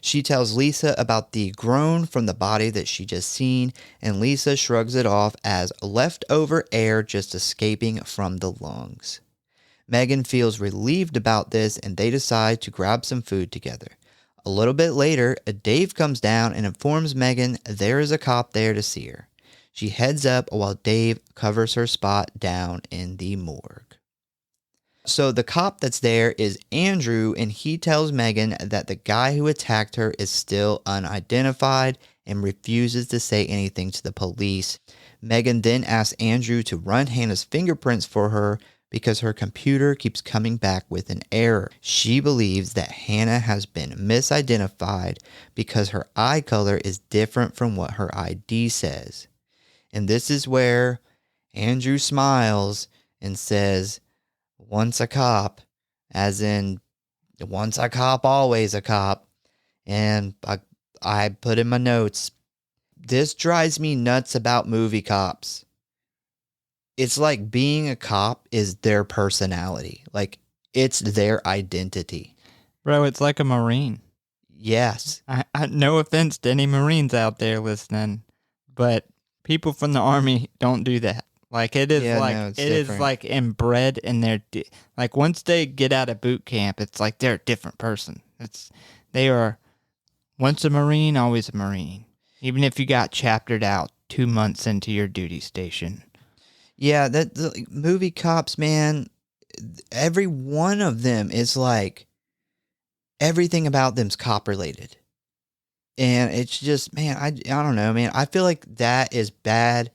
She tells Lisa about the groan from the body that she just seen, and Lisa shrugs it off as leftover air just escaping from the lungs. Megan feels relieved about this, and they decide to grab some food together. A little bit later, Dave comes down and informs Megan there is a cop there to see her. She heads up while Dave covers her spot down in the morgue. So the cop that's there is Andrew, and he tells Megan that the guy who attacked her is still unidentified and refuses to say anything to the police. Megan then asks Andrew to run Hannah's fingerprints for her because her computer keeps coming back with an error. She believes that Hannah has been misidentified because her eye color is different from what her ID says. And this is where Andrew smiles and says, once a cop, as in once a cop, always a cop. And I put in my notes, this drives me nuts about movie cops. It's like being a cop is their personality. Like, it's their identity. Bro, it's like a Marine. Yes. I no offense to any Marines out there listening, but people from the Army don't do that. Like, it is like inbred in their, like, once they get out of boot camp, it's like they're a different person. They are once a Marine, always a Marine. Even if you got chaptered out 2 months into your duty station. Yeah, the movie cops, man, every one of them is like, everything about them's cop related. And it's just, man, I don't know, man. I feel like that is bad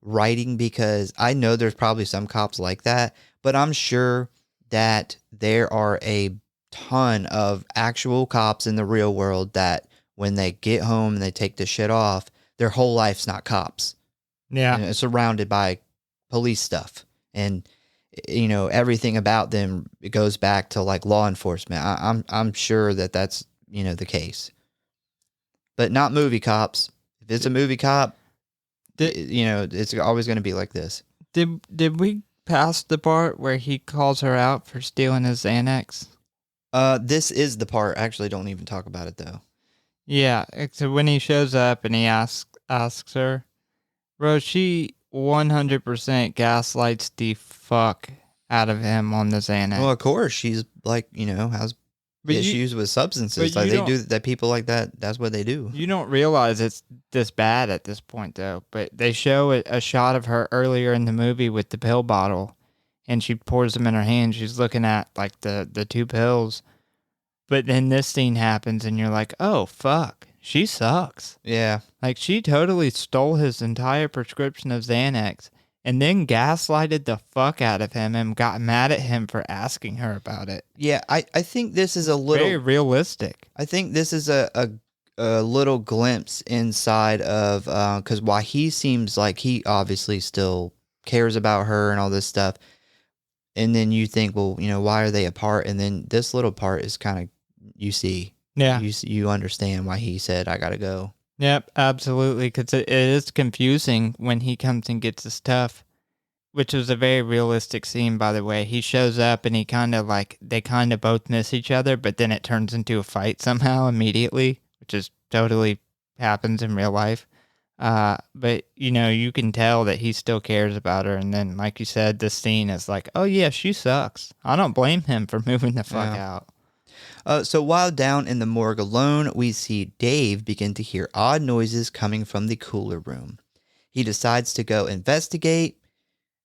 writing because I know there's probably some cops like that, but I'm sure that there are a ton of actual cops in the real world that when they get home and they take the shit off, their whole life's not cops. Yeah. You know, surrounded by police stuff. And, you know, everything about them, it goes back to like law enforcement. I'm sure that that's, you know, the case. But not movie cops. If it's a movie cop, you know, it's always going to be like this. Did we pass the part where he calls her out for stealing his Xanax? This is the part. Actually, don't even talk about it though. Yeah. So when he shows up and he asks her, bro, she 100% gaslights the fuck out of him on the Xanax. Well, of course, she's like, you know, has issues with substances. Like they do that. People like that. That's what they do. You don't realize it's this bad at this point, though. But they show a shot of her earlier in the movie with the pill bottle, and she pours them in her hand. She's looking at like the 2 pills. But then this scene happens, and you're like, oh fuck, she sucks. Yeah. Like she totally stole his entire prescription of Xanax. And then gaslighted the fuck out of him and got mad at him for asking her about it. Yeah, I think this is a little... Very realistic. I think this is a little glimpse inside of... Because while he seems like he obviously still cares about her and all this stuff, and then you think, well, why are they apart? And then this little part is kind of... You see. Yeah. You understand why he said, I gotta go. Yep, absolutely, because it is confusing when he comes and gets his stuff, which was a very realistic scene, by the way. He shows up and he they kind of both miss each other, but then it turns into a fight somehow immediately, which is totally happens in real life. But, you can tell that he still cares about her, and then, like you said, this scene is like, oh yeah, she sucks. I don't blame him for moving the fuck out. So while down in the morgue alone, we see Dave begin to hear odd noises coming from the cooler room. He decides to go investigate,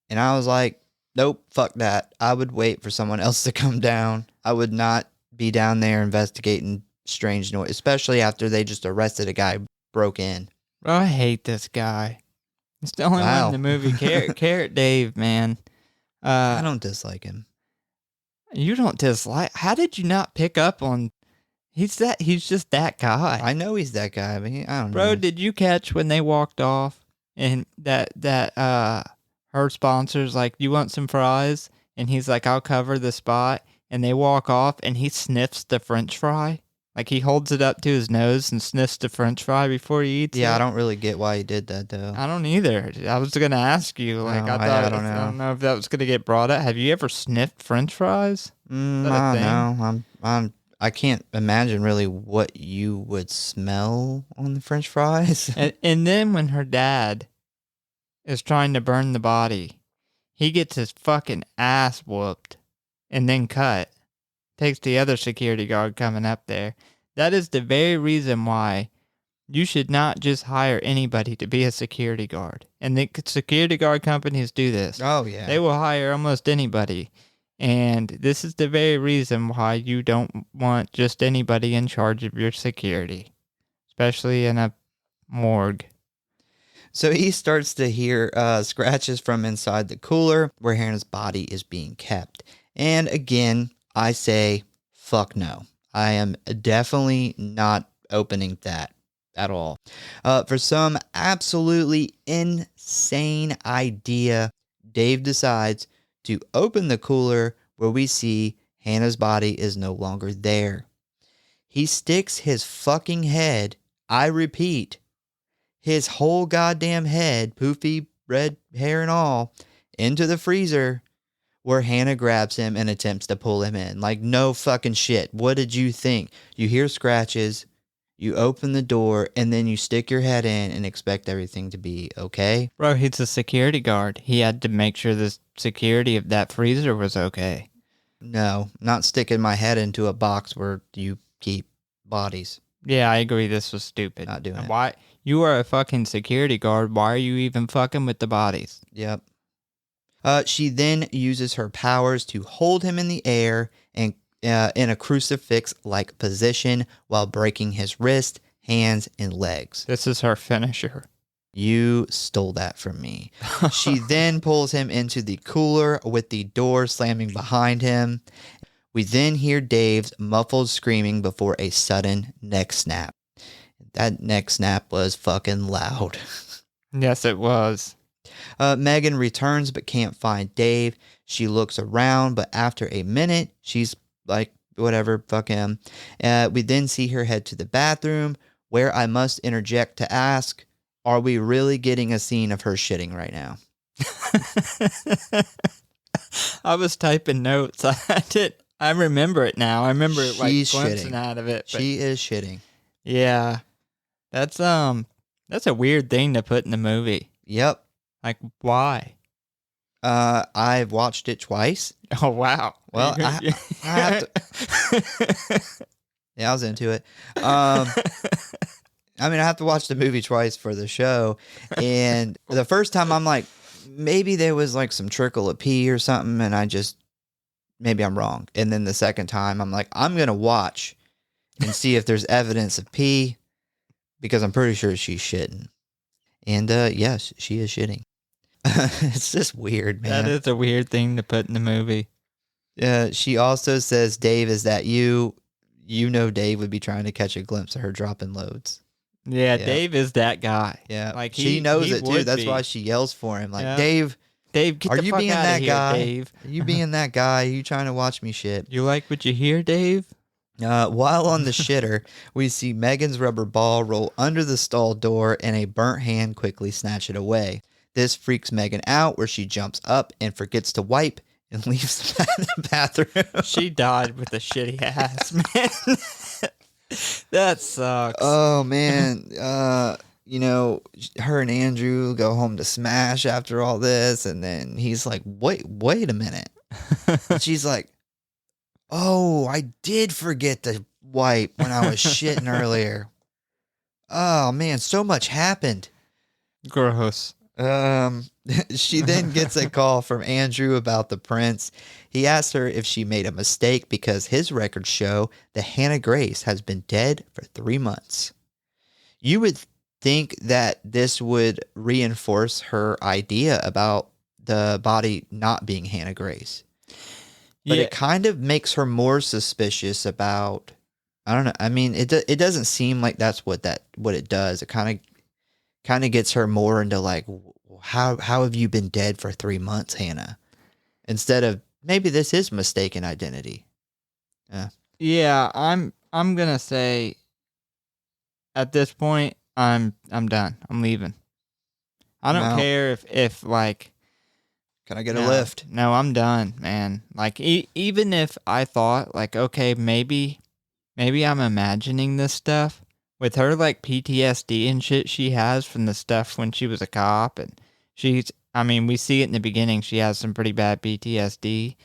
and I was like, nope, fuck that. I would wait for someone else to come down. I would not be down there investigating strange noise, especially after they just arrested a guy who broke in. Bro, I hate this guy. It's the only one in the movie. Carrot Dave, man. I don't dislike him. You don't dislike? How did you not pick up on? He's just that guy. I know he's that guy, but I don't know. Bro, did you catch when they walked off and that her sponsor's like, you want some fries? And he's like, I'll cover the spot. And they walk off and he sniffs the French fry. Like he holds it up to his nose and sniffs the French fry before he eats it. Yeah, I don't really get why he did that though. I don't either. I was going to ask you. Like No, I don't know. I don't know if that was going to get brought up. Have you ever sniffed French fries? I don't know. I can't imagine really what you would smell on the French fries. And then when her dad is trying to burn the body, he gets his fucking ass whooped and then cut. Takes the other security guard coming up there. That is the very reason why you should not just hire anybody to be a security guard. And the security guard companies do this. Oh, yeah. They will hire almost anybody. And this is the very reason why you don't want just anybody in charge of your security, especially in a morgue. So he starts to hear scratches from inside the cooler where Hannah's body is being kept. And again, I say, fuck no. I am definitely not opening that at all. For some absolutely insane idea, Dave decides to open the cooler where we see Hannah's body is no longer there. He sticks his fucking head, I repeat, his whole goddamn head, poofy red hair and all, into the freezer where Hannah grabs him and attempts to pull him in. Like, no fucking shit. What did you think? You hear scratches, you open the door, and then you stick your head in and expect everything to be okay? Bro, he's a security guard. He had to make sure the security of that freezer was okay. No, not sticking my head into a box where you keep bodies. Yeah, I agree. This was stupid. Not doing it. Why? You are a fucking security guard. Why are you even fucking with the bodies? Yep. She then uses her powers to hold him in the air and in a crucifix-like position while breaking his wrist, hands, and legs. This is her finisher. You stole that from me. She then pulls him into the cooler with the door slamming behind him. We then hear Dave's muffled screaming before a sudden neck snap. That neck snap was fucking loud. Yes, it was. Megan returns but can't find Dave. She looks around, but after a minute, she's like, whatever, fuck him. We then see her head to the bathroom, where I must interject to ask, are we really getting a scene of her shitting right now? I was typing notes. I remember it now. I remember it like glimpsing out of it. She is shitting. Yeah. That's a weird thing to put in the movie. Yep. Like, why? I've watched it twice. Oh, wow. Well, I have to. Yeah, I was into it. I mean, I have to watch the movie twice for the show. And the first time I'm like, maybe there was like some trickle of pee or something. And maybe I'm wrong. And then the second time I'm like, I'm going to watch and see if there's evidence of pee because I'm pretty sure she's shitting. And yes, she is shitting. It's just weird, man. That is a weird thing to put in the movie. She also says, Dave, is that you? You know Dave would be trying to catch a glimpse of her dropping loads. Yeah, Dave is that guy. Yeah, like she knows it too. That's why she yells for him. Like, Dave, get are the you fuck being out that of here, guy? Dave. Are you being that guy? Are you trying to watch me shit? You like what you hear, Dave? While on the shitter, we see Megan's rubber ball roll under the stall door and a burnt hand quickly snatch it away. This freaks Megan out where she jumps up and forgets to wipe and leaves the bathroom. She died with a shitty ass, man. That sucks. Oh, man. You know, her and Andrew go home to smash after all this. And then he's like, wait a minute. And she's like, oh, I did forget to wipe when I was shitting earlier. Oh, man, so much happened. Gross. She then gets a call from Andrew about the prints. He asks her if she made a mistake because his records show that Hanna Grace has been dead for 3 months. You would think that this would reinforce her idea about the body not being Hanna Grace. But it kind of makes her more suspicious about, I don't know. I mean, it doesn't seem like that's what it does. It kind of gets her more into like, how have you been dead for 3 months, Hannah? Instead of maybe this is mistaken identity. Yeah, I'm gonna say at this point I'm done. I'm leaving. I don't care if like. Can I get a lift? No, I'm done, man. Like even if I thought like, okay, maybe I'm imagining this stuff. With her, like, PTSD and shit she has from the stuff when she was a cop, and we see it in the beginning, she has some pretty bad PTSD.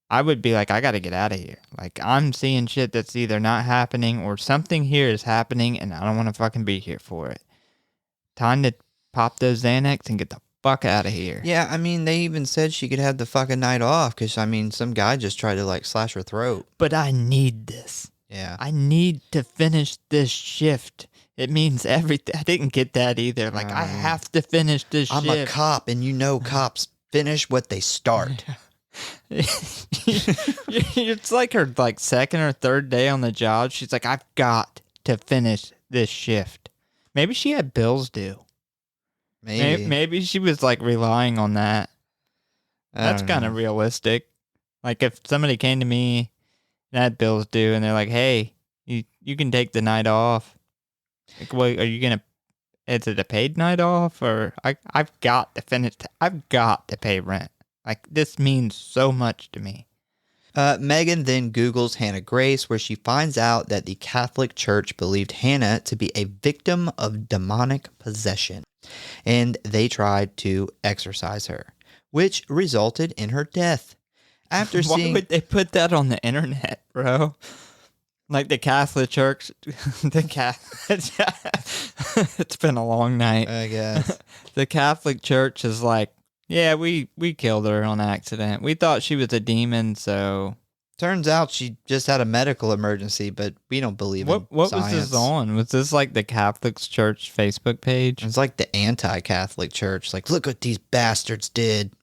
I would be like, I gotta get out of here. Like, I'm seeing shit that's either not happening or something here is happening, and I don't want to fucking be here for it. Time to pop those Xanax and get the fuck out of here. Yeah, I mean, they even said she could have the fucking night off, because, I mean, some guy just tried to, like, slash her throat. But I need this. Yeah. I need to finish this shift. It means everything. I didn't get that either. Like, I have to finish this shift. I'm a cop, and you know cops finish what they start. It's like her like second or third day on the job. She's like, I've got to finish this shift. Maybe she had bills due. Maybe she was like relying on that. That's kind of realistic. Like if somebody came to me and had bills due and they're like, hey, you can take the night off. Like, well, are you going to, is it a paid night off or I've got to finish, I've got to pay rent. Like this means so much to me. Megan then Googles Hanna Grace, where she finds out that the Catholic Church believed Hannah to be a victim of demonic possession, and they tried to exorcise her, which resulted in her death. After Why would they put that on the internet, bro? Like the Catholic Church, it's been a long night. I guess. The Catholic Church is like, yeah, we killed her on accident. We thought she was a demon, so... Turns out she just had a medical emergency, but we don't believe in What science. was this on? Was this like the Catholic Church Facebook page? It's like the anti-Catholic Church. Like, look what these bastards did.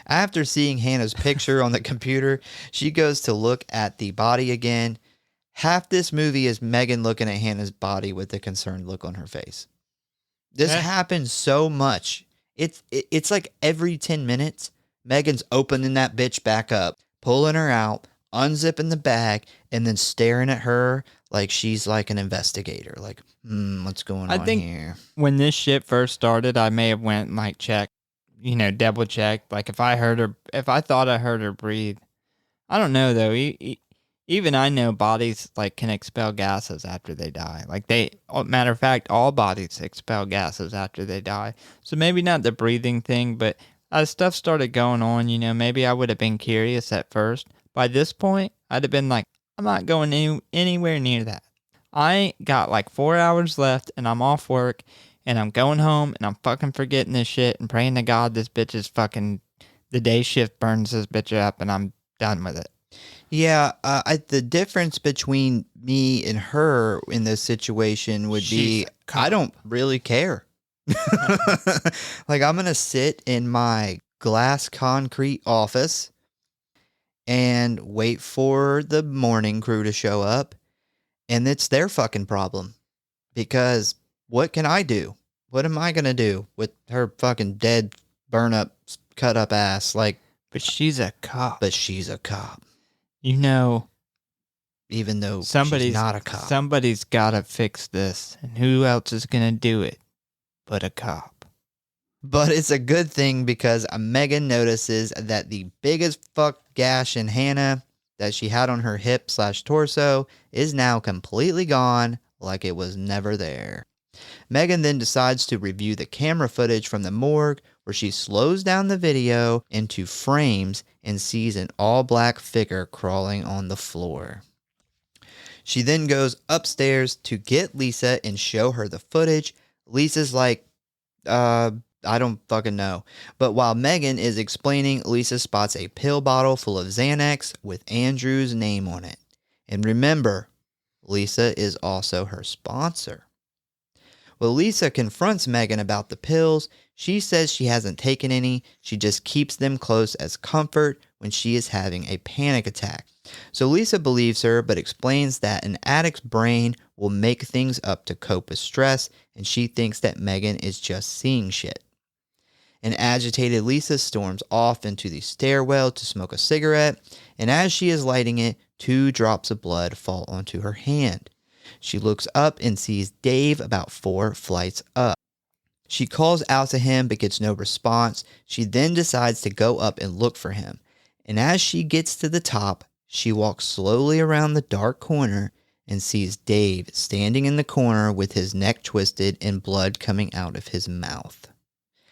After seeing Hannah's picture on the computer, she goes to look at the body again. Half this movie is Megan looking at Hannah's body with a concerned look on her face. This happens so much. It's like every 10 minutes, Megan's opening that bitch back up, pulling her out, unzipping the bag, and then staring at her like she's like an investigator. Like, what's going on here? When this shit first started, I may have went and like checked, double checked. Like if I thought I heard her breathe. I don't know though. Even I know bodies like can expel gases after they die. Like matter of fact, all bodies expel gases after they die. So maybe not the breathing thing, but as stuff started going on, maybe I would have been curious at first. By this point, I'd have been like, I'm not going anywhere near that. I got like 4 hours left, and I'm off work, and I'm going home, and I'm fucking forgetting this shit and praying to God this bitch is fucking, the day shift burns this bitch up, and I'm done with it. Yeah, the difference between me and her in this situation would be I don't really care. Like, I'm going to sit in my glass concrete office and wait for the morning crew to show up, and it's their fucking problem. Because what can I do? What am I going to do with her fucking dead, burn up, cut up ass? Like, but she's a cop. Even though she's not a cop. Somebody's got to fix this. And who else is going to do it but a cop? But it's a good thing because Megan notices that the biggest fuck gash in Hanna that she had on her hip/torso is now completely gone, like it was never there. Megan then decides to review the camera footage from the morgue, where she slows down the video into frames and sees an all-black figure crawling on the floor. She then goes upstairs to get Lisa and show her the footage. Lisa's like, I don't fucking know. But while Megan is explaining, Lisa spots a pill bottle full of Xanax with Andrew's name on it. And remember, Lisa is also her sponsor. Well, Lisa confronts Megan about the pills. She says she hasn't taken any. She just keeps them close as comfort when she is having a panic attack. So Lisa believes her, but explains that an addict's brain will make things up to cope with stress, and she thinks that Megan is just seeing shit. An agitated Lisa storms off into the stairwell to smoke a cigarette, and as she is lighting it, 2 drops of blood fall onto her hand. She looks up and sees Dave about 4 flights up. She calls out to him but gets no response. She then decides to go up and look for him. And as she gets to the top, she walks slowly around the dark corner and sees Dave standing in the corner with his neck twisted and blood coming out of his mouth.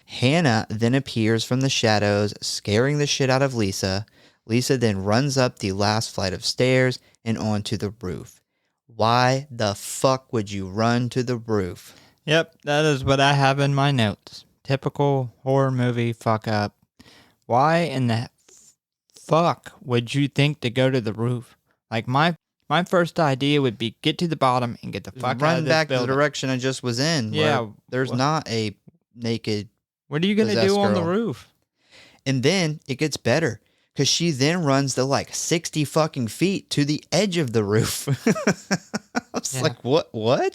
Hanna then appears from the shadows, scaring the shit out of Lisa. Lisa then runs up the last flight of stairs and onto the roof. Why the fuck would you run to the roof? Yep, that is what I have in my notes. Typical horror movie fuck up. Why in the fuck would you think to go to the roof? Like, my first idea would be get to the bottom and get the fuck out of this back building. The direction I just was in. Yeah. There's not a naked What are you going to do on the roof? And then it gets better. Because she then runs the 60 fucking feet to the edge of the roof. I was like, what? I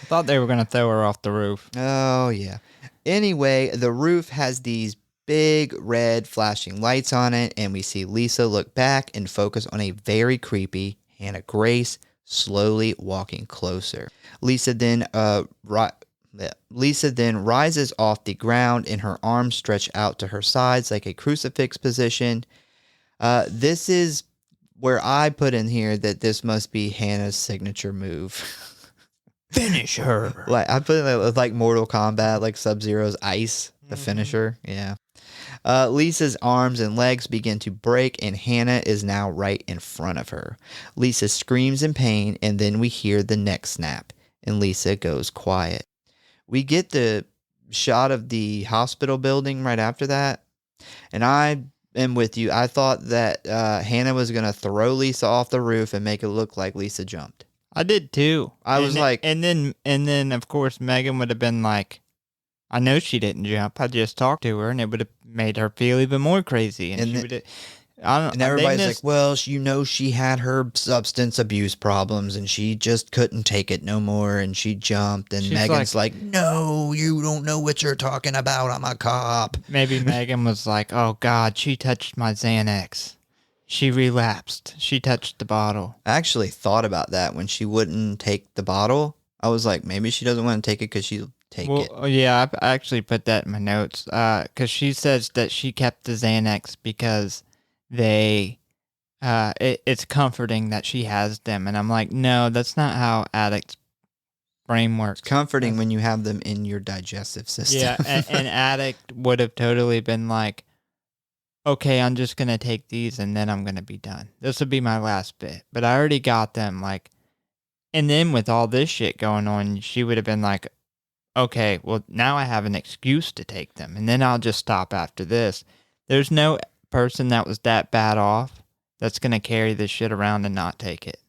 thought they were going to throw her off the roof. Oh, yeah. Anyway, the roof has these big red flashing lights on it, and we see Lisa look back and focus on a very creepy Hanna Grace slowly walking closer. Lisa then rises off the ground and her arms stretch out to her sides like a crucifix position. This is where I put in here that this must be Hannah's signature move. Finish her. I put it like Mortal Kombat, like Sub-Zero's ice, the finisher. Yeah. Lisa's arms and legs begin to break, and Hanna is now right in front of her. Lisa screams in pain, and then we hear the neck snap, and Lisa goes quiet. We get the shot of the hospital building right after that, and I am with you. I thought that Hanna was going to throw Lisa off the roof and make it look like Lisa jumped. I did too. And then of course Megan would have been like, I know she didn't jump. I just talked to her, and it would have made her feel even more crazy. And everybody's like, well, she had her substance abuse problems, and she just couldn't take it no more, and she jumped. And Megan's like, no, you don't know what you're talking about. I'm a cop. Maybe Megan was like, oh God, she touched my Xanax. She relapsed. She touched the bottle. I actually thought about that when she wouldn't take the bottle. I was like, maybe she doesn't want to take it because she'll take it. Yeah, I actually put that in my notes because she says that she kept the Xanax because it's comforting that she has them. And I'm like, no, that's not how addicts brain works. It's comforting when you have them in your digestive system. Yeah, an addict would have totally been like, okay, I'm just going to take these and then I'm going to be done. This would be my last bit. But I already got them, like, and then with all this shit going on, she would have been like, okay, well, now I have an excuse to take them, and then I'll just stop after this. There's no person that was that bad off that's going to carry this shit around and not take it.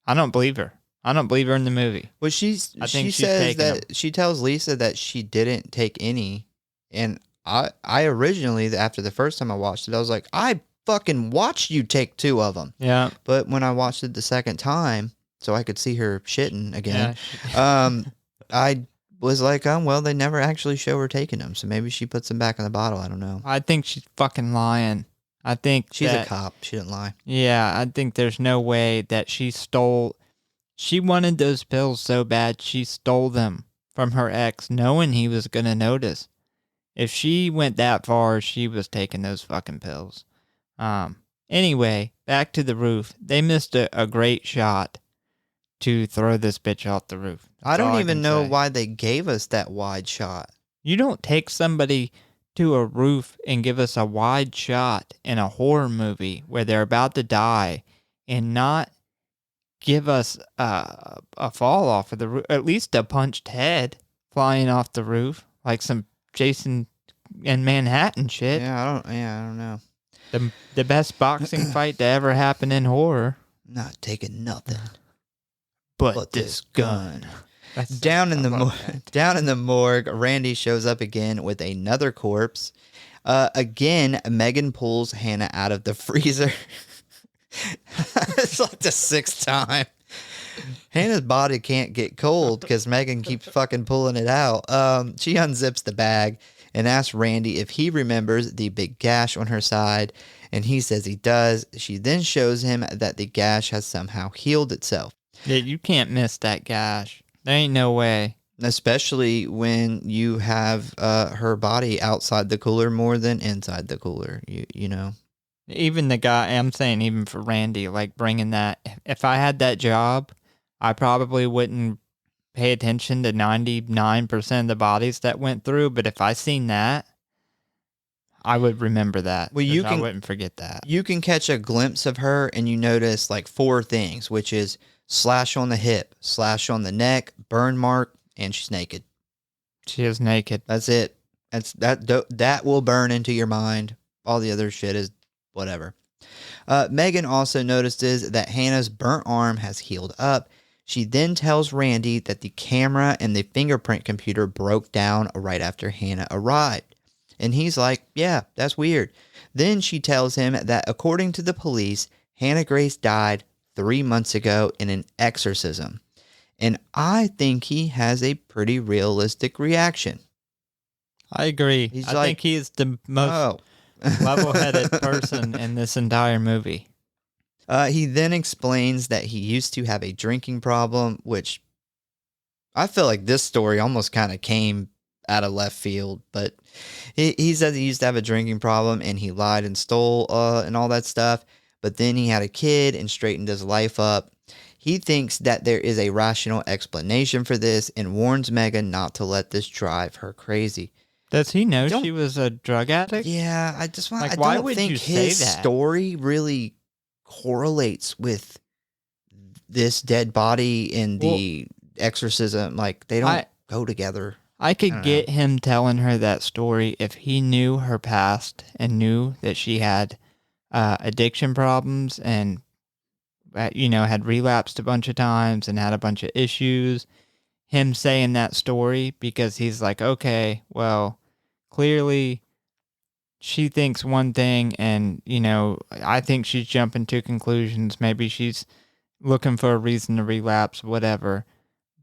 I don't believe her. I don't believe her in the movie. Well, she says that she tells Lisa that she didn't take any, and I originally, after the first time I watched it, I was like, I fucking watched you take 2 of them. Yeah. But when I watched it the second time, so I could see her shitting again, I was like, well, they never actually show her taking them, so maybe she puts them back in the bottle. I don't know. I think she's fucking lying. I think she's a cop. She didn't lie. Yeah, I think there's no way that she stole. She wanted those pills so bad, she stole them from her ex, knowing he was going to notice. If she went that far, she was taking those fucking pills. Anyway, back to the roof. They missed a great shot to throw this bitch off the roof. I don't even know why they gave us that wide shot. You don't take somebody to a roof and give us a wide shot in a horror movie where they're about to die and not give us a fall off of the roof, at least a punched head flying off the roof, like some Jason and Manhattan shit. Yeah, I don't know. The best boxing fight to ever happen in horror. Not taking nothing but this gun. Down in the morgue, Randy shows up again with another corpse. Again, Megan pulls Hannah out of the freezer. It's like the 6th time. Hannah's body can't get cold because Megan keeps fucking pulling it out. She unzips the bag and asks Randy if he remembers the big gash on her side, and he says he does. She then shows him that the gash has somehow healed itself. Yeah, you can't miss that gash. There ain't no way. Especially when you have her body outside the cooler more than inside the cooler, you know. Even the guy, I'm saying even for Randy, like bringing that, if I had that job, I probably wouldn't pay attention to 99% of the bodies that went through, but if I seen that, I would remember that. Well, I wouldn't forget that. You can catch a glimpse of her and you notice like 4 things, which is slash on the hip, slash on the neck, burn mark, and she's naked. She is naked. That's it. That will burn into your mind. All the other shit is whatever. Megan also notices that Hannah's burnt arm has healed up. She then tells Randy that the camera and the fingerprint computer broke down right after Hannah arrived. And he's like, yeah, that's weird. Then she tells him that according to the police, Hanna Grace died 3 months ago in an exorcism. And I think he has a pretty realistic reaction. I agree. I think he is the most level-headed person in this entire movie. He then explains that he used to have a drinking problem, which I feel like this story almost kind of came out of left field. But he says he used to have a drinking problem and he lied and stole and all that stuff. But then he had a kid and straightened his life up. He thinks that there is a rational explanation for this and warns Megan not to let this drive her crazy. Does he know she was a drug addict? Yeah, I just want. Like, I don't think his story really correlates with this dead body and the exorcism. Like, they don't go together. I could get him telling her that story if he knew her past and knew that she had addiction problems and had relapsed a bunch of times and had a bunch of issues. Him saying that story because he's like, okay, well, clearly she thinks one thing and, I think she's jumping to conclusions. Maybe she's looking for a reason to relapse, whatever.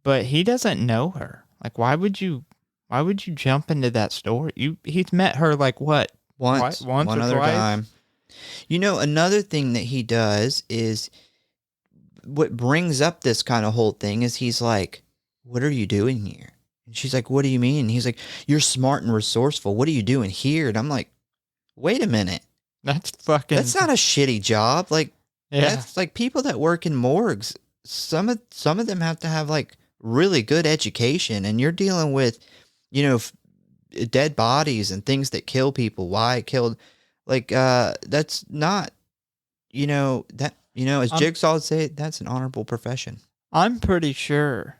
But he doesn't know her. Like, why would you jump into that story? He's met her like what? Once or other twice? time. Another thing that he does is what brings up this kind of whole thing is he's like, what are you doing here? And she's like, what do you mean? And he's like, you're smart and resourceful. What are you doing here? And I'm like, wait a minute. That's not a shitty job. Like, that's like people that work in morgues. Some of them have to have like really good education, and you're dealing with, dead bodies and things that kill people. Why it killed, that's not, as Jigsaw would say, that's an honorable profession. I'm pretty sure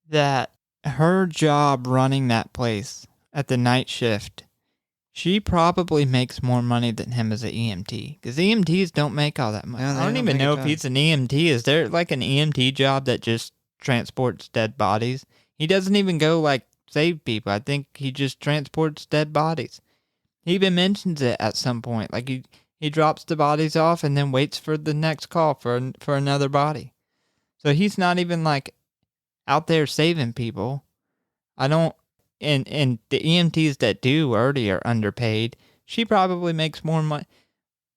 that her job running that place at the night shift, she probably makes more money than him as an EMT. Because EMTs don't make all that much. No, they I don't don't even make a know if ton. he's an EMT. Is there like an EMT job that just transports dead bodies? He doesn't even go like save people. I think he just transports dead bodies. He even mentions it at some point. Like he drops the bodies off and then waits for the next call for another body. So he's not even like out there saving people. I don't, and the EMTs that do already are underpaid. She probably makes more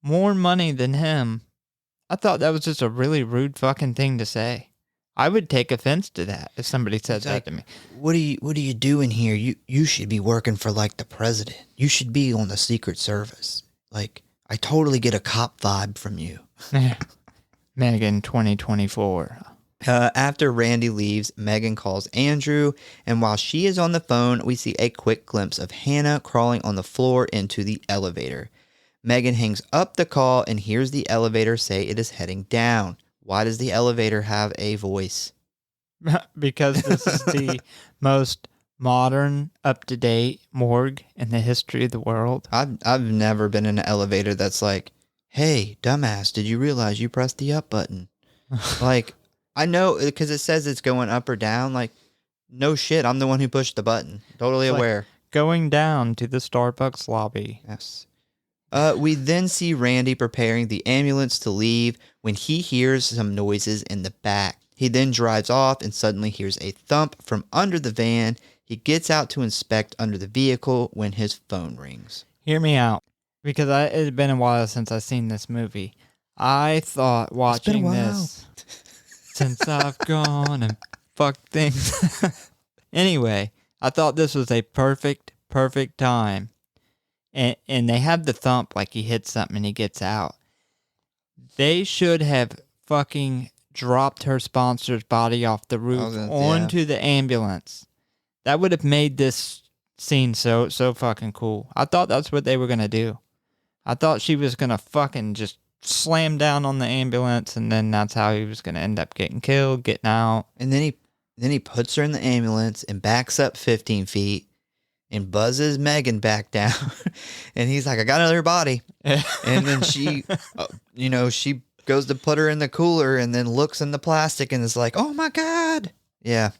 money than him. I thought that was just a really rude fucking thing to say. I would take offense to that if somebody said that to me. What are you doing here? You should be working for like the president. You should be on the Secret Service. Like, I totally get a cop vibe from you. Megan 2024. After Randy leaves, Megan calls Andrew, and while she is on the phone, we see a quick glimpse of Hannah crawling on the floor into the elevator. Megan hangs up the call and hears the elevator say it is heading down. Why does the elevator have a voice? Because this is the most modern, up-to-date morgue in the history of the world. I've never been in an elevator that's like, hey, dumbass, did you realize you pressed the up button? Like, I know, because it says it's going up or down. Like, no shit, I'm the one who pushed the button. Totally It's aware. like going down to the Starbucks lobby. Yes. We then see Randy preparing the ambulance to leave when he hears some noises in the back. He then drives off and suddenly hears a thump from under the van. He gets out to inspect under the vehicle when his phone rings. Hear me out, because it had been a while since I've seen this movie. I thought watching this, since I've gone and fucked things. Anyway, I thought this was a perfect time. And they have the thump like he hits something and he gets out. They should have fucking dropped her sponsor's body off the roof onto the ambulance. That would have made this scene so fucking cool. I thought that's what they were going to do. I thought she was going to fucking just slam down on the ambulance, and then that's how he was going to end up getting killed, getting out. And then he puts her in the ambulance and backs up 15 feet and buzzes Megan back down. And he's like, I got another body. And then she, she goes to put her in the cooler and then looks in the plastic and is like, oh my God. Yeah.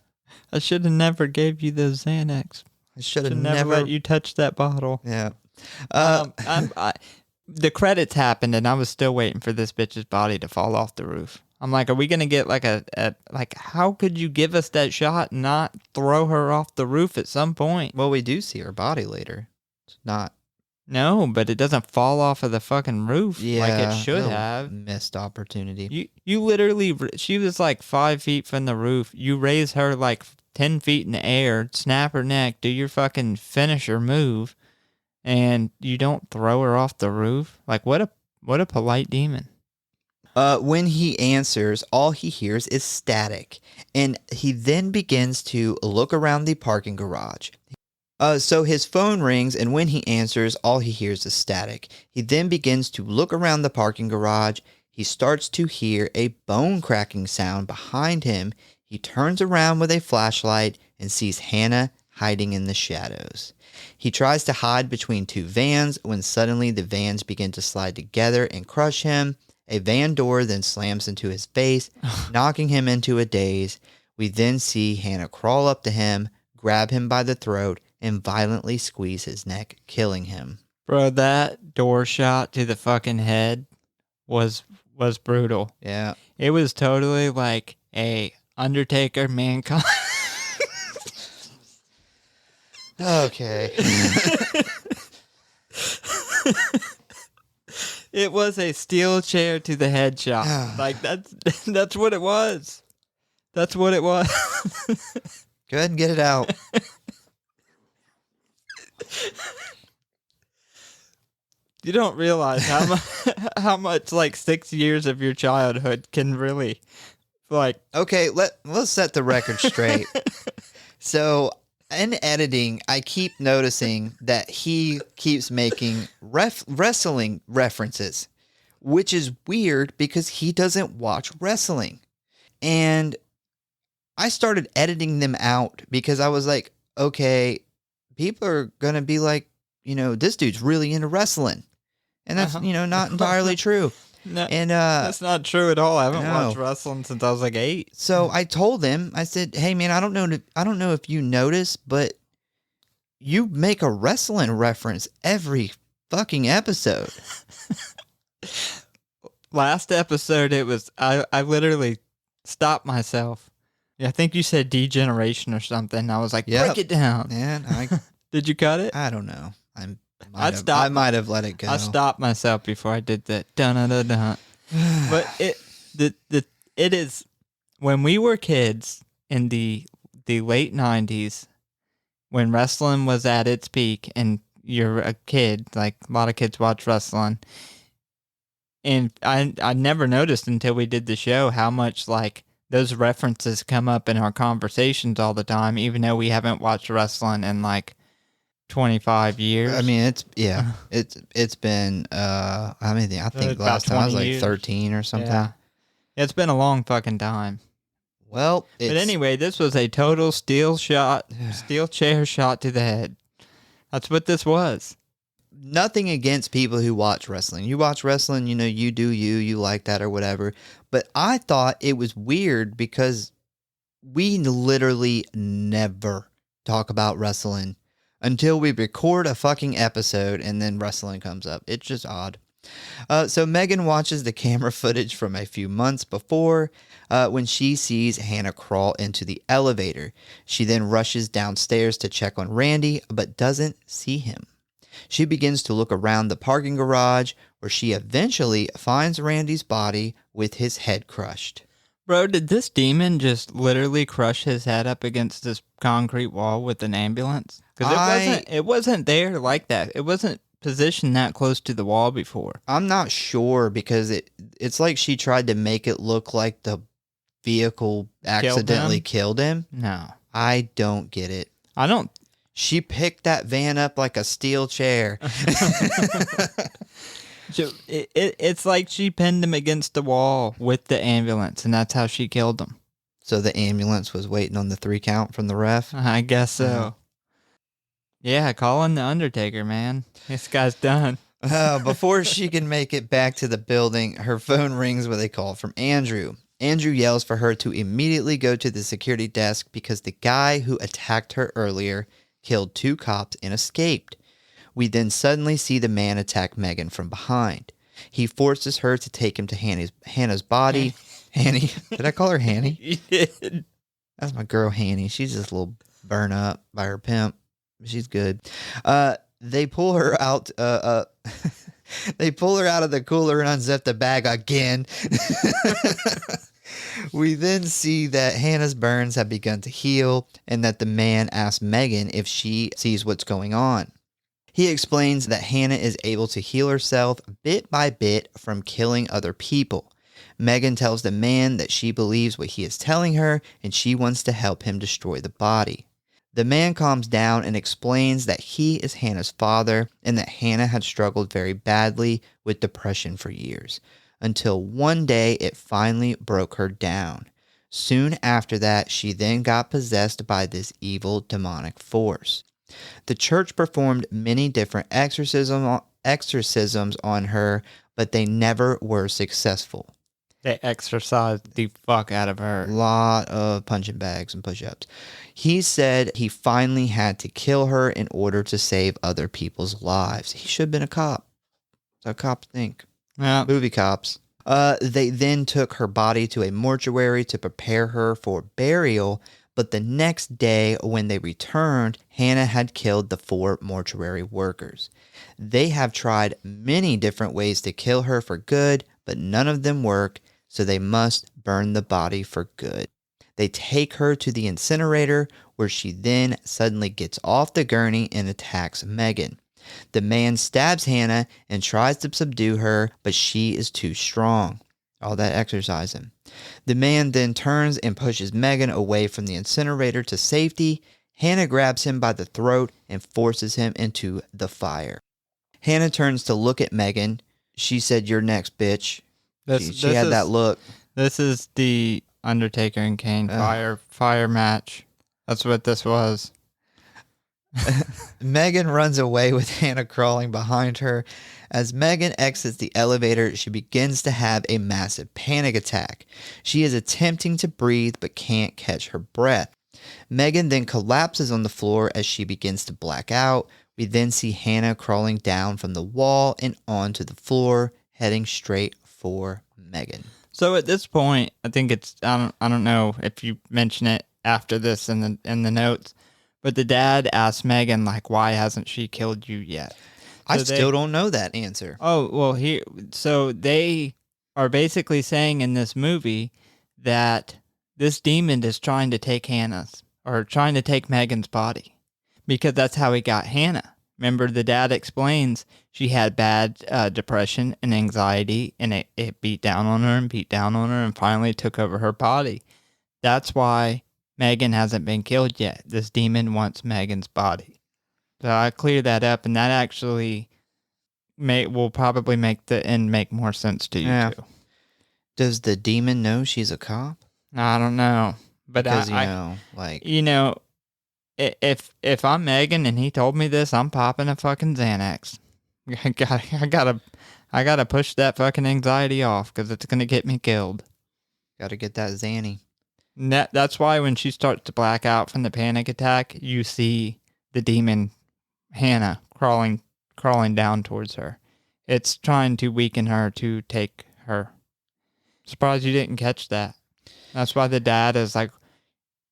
I should have never gave you those Xanax. I should have never let you touch that bottle. Yeah. The credits happened and I was still waiting for this bitch's body to fall off the roof. I'm like, are we going to get like how could you give us that shot and not throw her off the roof at some point? Well, we do see her body later. It's not. No, but it doesn't fall off of the fucking roof like it should have. Missed opportunity. You literally, she was like 5 feet from the roof. You raise her like 10 feet in the air, snap her neck, do your fucking finisher move, and you don't throw her off the roof? Like, what a polite demon. When he answers, all he hears is static, and he then begins to look around the parking garage. So his phone rings, and when he answers, all he hears is static. He then begins to look around the parking garage. He starts to hear a bone-cracking sound behind him. He turns around with a flashlight and sees Hannah hiding in the shadows. He tries to hide between two vans when suddenly the vans begin to slide together and crush him. A van door then slams into his face, knocking him into a daze. We then see Hannah crawl up to him, grab him by the throat, and violently squeeze his neck, killing him. Bro, that door shot to the fucking head was brutal. Yeah. It was totally like a Undertaker Mankind. Okay. It was a steel chair to the head shot. Like that's what it was. That's what it was. Go ahead and get it out. You don't realize how much like 6 years of your childhood can really Like, Okay, let's set the record straight. So in editing, I keep noticing that he keeps making wrestling references, which is weird because he doesn't watch wrestling. And I started editing them out because I was like, okay, people are going to be like, this dude's really into wrestling. And that's, not entirely true. no, And that's not true at all. I haven't no. watched wrestling since I was like 8. So I told him, I said, hey man, I don't know if you notice, but you make a wrestling reference every fucking episode. Last episode, it was, I literally stopped myself. Yeah, I think you said degeneration or something. I was like, break it down. Man, Did you cut it? I don't know. I might have let it go. I stopped myself before I did that. Dun-dun-dun-dun. But it is, when we were kids in the late 90s, when wrestling was at its peak, and you're a kid, like a lot of kids watch wrestling, and I never noticed until we did the show how much like those references come up in our conversations all the time, even though we haven't watched wrestling in like 25 years. I mean, it's been I think last time I was like years. 13 or something. Yeah. It's been a long fucking time. Well, But anyway, this was a total steel chair shot to the head. That's what this was. Nothing against people who watch wrestling. You watch wrestling, you do you like that or whatever. But I thought it was weird because we literally never talk about wrestling until we record a fucking episode and then wrestling comes up. It's just odd. So Megan watches the camera footage from a few months before when she sees Hanna crawl into the elevator. She then rushes downstairs to check on Randy, but doesn't see him. She begins to look around the parking garage where she eventually finds Randy's body with his head crushed. Bro, did this demon just literally crush his head up against this concrete wall with an ambulance? Because it wasn't there like that. It wasn't positioned that close to the wall before. I'm not sure because it's like she tried to make it look like the vehicle accidentally killed him. No. I don't get it. I don't. She picked that van up like a steel chair. It's like she pinned him against the wall with the ambulance, and that's how she killed him. So the ambulance was waiting on the 3 count from the ref? I guess so. Yeah, call in the Undertaker, man. This guy's done. Before she can make it back to the building, her phone rings with a call from Andrew. Andrew yells for her to immediately go to the security desk because the guy who attacked her earlier killed 2 cops and escaped. We then suddenly see the man attack Megan from behind. He forces her to take him to Hannah's body. Hanny. Did I call her Hanny? You did. That's my girl Hanny. She's just a little burn up by her pimp. She's good. They pull her out. They pull her out of the cooler and unzip the bag again. We then see that Hannah's burns have begun to heal and that the man asks Megan if she sees what's going on. He explains that Hanna is able to heal herself bit by bit from killing other people. Megan tells the man that she believes what he is telling her and she wants to help him destroy the body. The man calms down and explains that he is Hannah's father and that Hanna had struggled very badly with depression for years, until one day it finally broke her down. Soon after that, she then got possessed by this evil demonic force. The church performed many different exorcisms on her, but they never were successful. They exorcised the fuck out of her. A lot of punching bags and push-ups. He said he finally had to kill her in order to save other people's lives. He should have been a cop. So cops think. Yeah. Movie cops. They then took her body to a mortuary to prepare her for burial, but the next day when they returned, Hanna had killed the 4 mortuary workers. They have tried many different ways to kill her for good, but none of them work, so they must burn the body for good. They take her to the incinerator, where she then suddenly gets off the gurney and attacks Megan. The man stabs Hanna and tries to subdue her, but she is too strong. All that exercising. The man then turns and pushes Megan away from the incinerator to safety. Hanna grabs him by the throat and forces him into the fire. Hanna turns to look at Megan. She said, "You're next, bitch." She had that look. This is the Undertaker and Kane fire match. That's what this was. Megan runs away with Hanna crawling behind her. As Megan exits the elevator, she begins to have a massive panic attack. She is attempting to breathe but can't catch her breath. Megan then collapses on the floor as she begins to black out. We then see Hanna crawling down from the wall and onto the floor, heading straight for Megan. So at this point, I think it's I don't know if you mention it after this in the notes, but the dad asks Megan, like, why hasn't she killed you yet? I still don't know that answer. Oh, well, so they are basically saying in this movie that this demon is trying to take trying to take Megan's body, because that's how he got Hanna. Remember, the dad explains she had bad depression and anxiety, and it beat down on her and beat down on her and finally took over her body. That's why Megan hasn't been killed yet. This demon wants Megan's body. So I clear that up, and that actually will probably make the end make more sense to you, too. Does the demon know she's a cop? I don't know. But Because, if I'm Megan and he told me this, I'm popping a fucking Xanax. I gotta push that fucking anxiety off, because it's gonna get me killed. Gotta get that Xanny. That's why when she starts to black out from the panic attack, you see the demon Hanna crawling down towards her. It's trying to weaken her to take her. Surprised you didn't catch that. That's why the dad is like,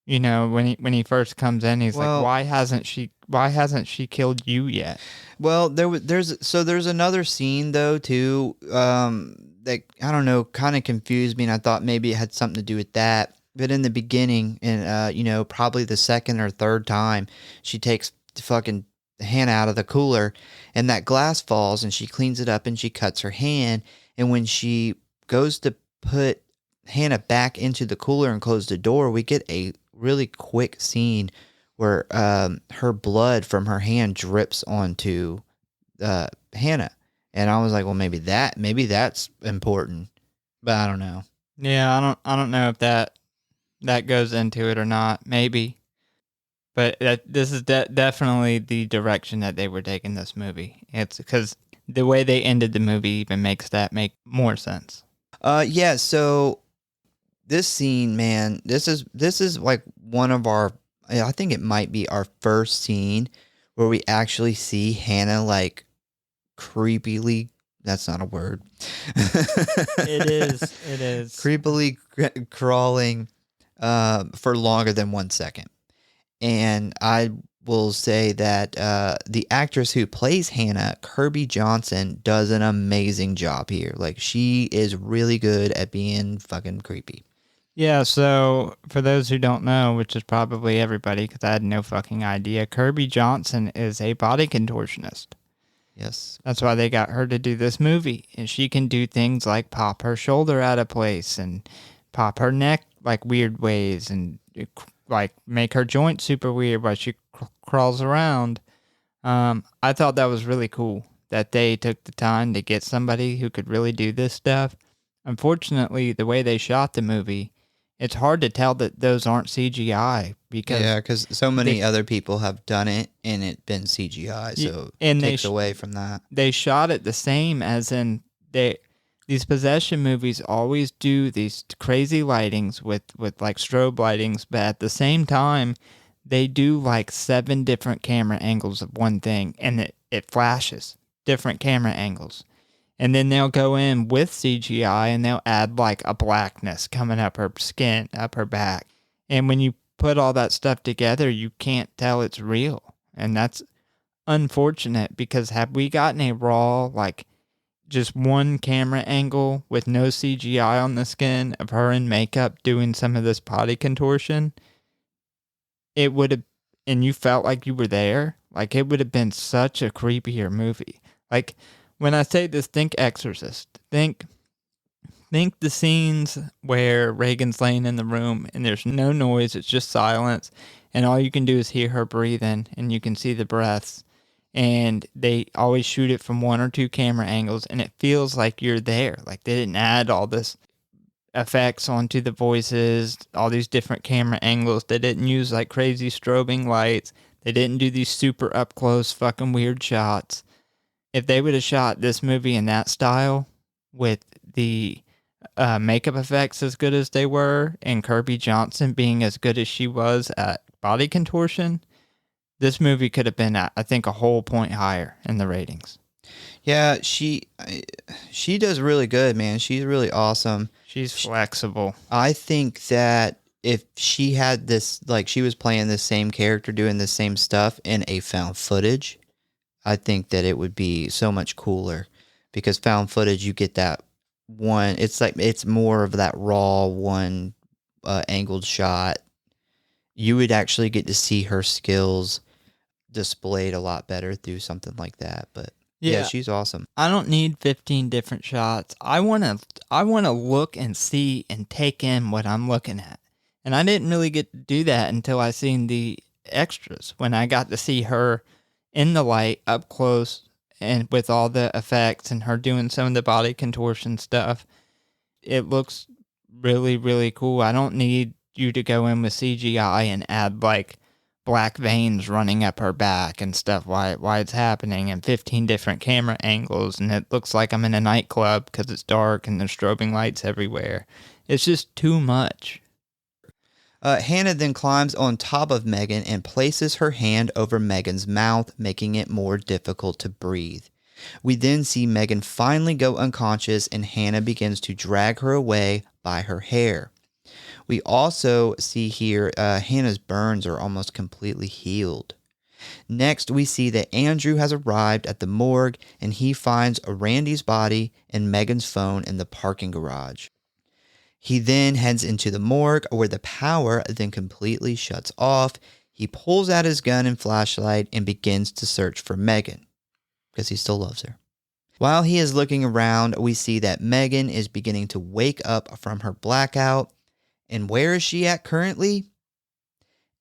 when he first comes in, he's like, why hasn't she killed you yet? Well, there's another scene though too that, I don't know, kind of confused me, and I thought maybe it had something to do with that. But in the beginning, and probably the second or third time, she takes fucking Hanna out of the cooler, and that glass falls, and she cleans it up, and she cuts her hand. And when she goes to put Hanna back into the cooler and close the door, we get a really quick scene where her blood from her hand drips onto Hanna, and I was like, well, maybe that's important, but I don't know. Yeah, I don't know if that goes into it or not. Maybe. But this is definitely the direction that they were taking this movie. It's because the way they ended the movie even makes that make more sense. Yeah, so this scene, man, this is like one of our, I think it might be our first scene where we actually see Hanna like creepily, that's not a word. It is. Creepily crawling for longer than 1 second. And I will say that the actress who plays Hanna, Kirby Johnson, does an amazing job here. Like, she is really good at being fucking creepy. Yeah, so for those who don't know, which is probably everybody, because I had no fucking idea, Kirby Johnson is a body contortionist. Yes. That's why they got her to do this movie. And she can do things like pop her shoulder out of place and pop her neck like weird ways and like make her joint super weird while she crawls around. I thought that was really cool that they took the time to get somebody who could really do this stuff. Unfortunately, the way they shot the movie, it's hard to tell that those aren't CGI because so many other people have done it and it been CGI, so it takes away from that. They shot it the same as in these possession movies always do these crazy lightings with like strobe lightings, but at the same time, they do like 7 different camera angles of one thing, and it flashes different camera angles. And then they'll go in with CGI and they'll add like a blackness coming up her skin, up her back. And when you put all that stuff together, you can't tell it's real. And that's unfortunate, because had we gotten a raw, like just one camera angle with no CGI on the skin of her in makeup doing some of this body contortion, it would have, and you felt like you were there, like it would have been such a creepier movie. Like, when I say this, think Exorcist. Think think the scenes where Reagan's laying in the room and there's no noise, it's just silence, and all you can do is hear her breathing, and you can see the breaths, and they always shoot it from 1 or 2 camera angles, and it feels like you're there. Like they didn't add all this effects onto the voices, all these different camera angles. They didn't use like crazy strobing lights. They didn't do these super up close fucking weird shots. If they would have shot this movie in that style with the makeup effects as good as they were and Kirby Johnson being as good as she was at body contortion, this movie could have been, I think, a whole point higher in the ratings. Yeah, she does really good, man. She's really awesome. She's flexible. I think that if she had this, like she was playing the same character, doing the same stuff in a found footage, I think that it would be so much cooler, because found footage, you get that one, it's more of that raw one angled shot. You would actually get to see her skills displayed a lot better through something like that. But yeah, she's awesome. I don't need 15 different shots. I want to look and see and take in what I'm looking at. And I didn't really get to do that until I seen the extras, when I got to see her in the light up close and with all the effects and her doing some of the body contortion stuff. It looks really, really cool. I don't need you to go in with CGI and add like black veins running up her back and stuff why it's happening, and 15 different camera angles, and it looks like I'm in a nightclub because it's dark and there's strobing lights everywhere. It's just too much. Hanna then climbs on top of Megan and places her hand over Megan's mouth, making it more difficult to breathe. We then see Megan finally go unconscious, and Hanna begins to drag her away by her hair. We also see here Hannah's burns are almost completely healed. Next, we see that Andrew has arrived at the morgue, and he finds Randy's body and Megan's phone in the parking garage. He then heads into the morgue, where the power then completely shuts off. He pulls out his gun and flashlight and begins to search for Megan, because he still loves her. While he is looking around, we see that Megan is beginning to wake up from her blackout. And where is she at currently?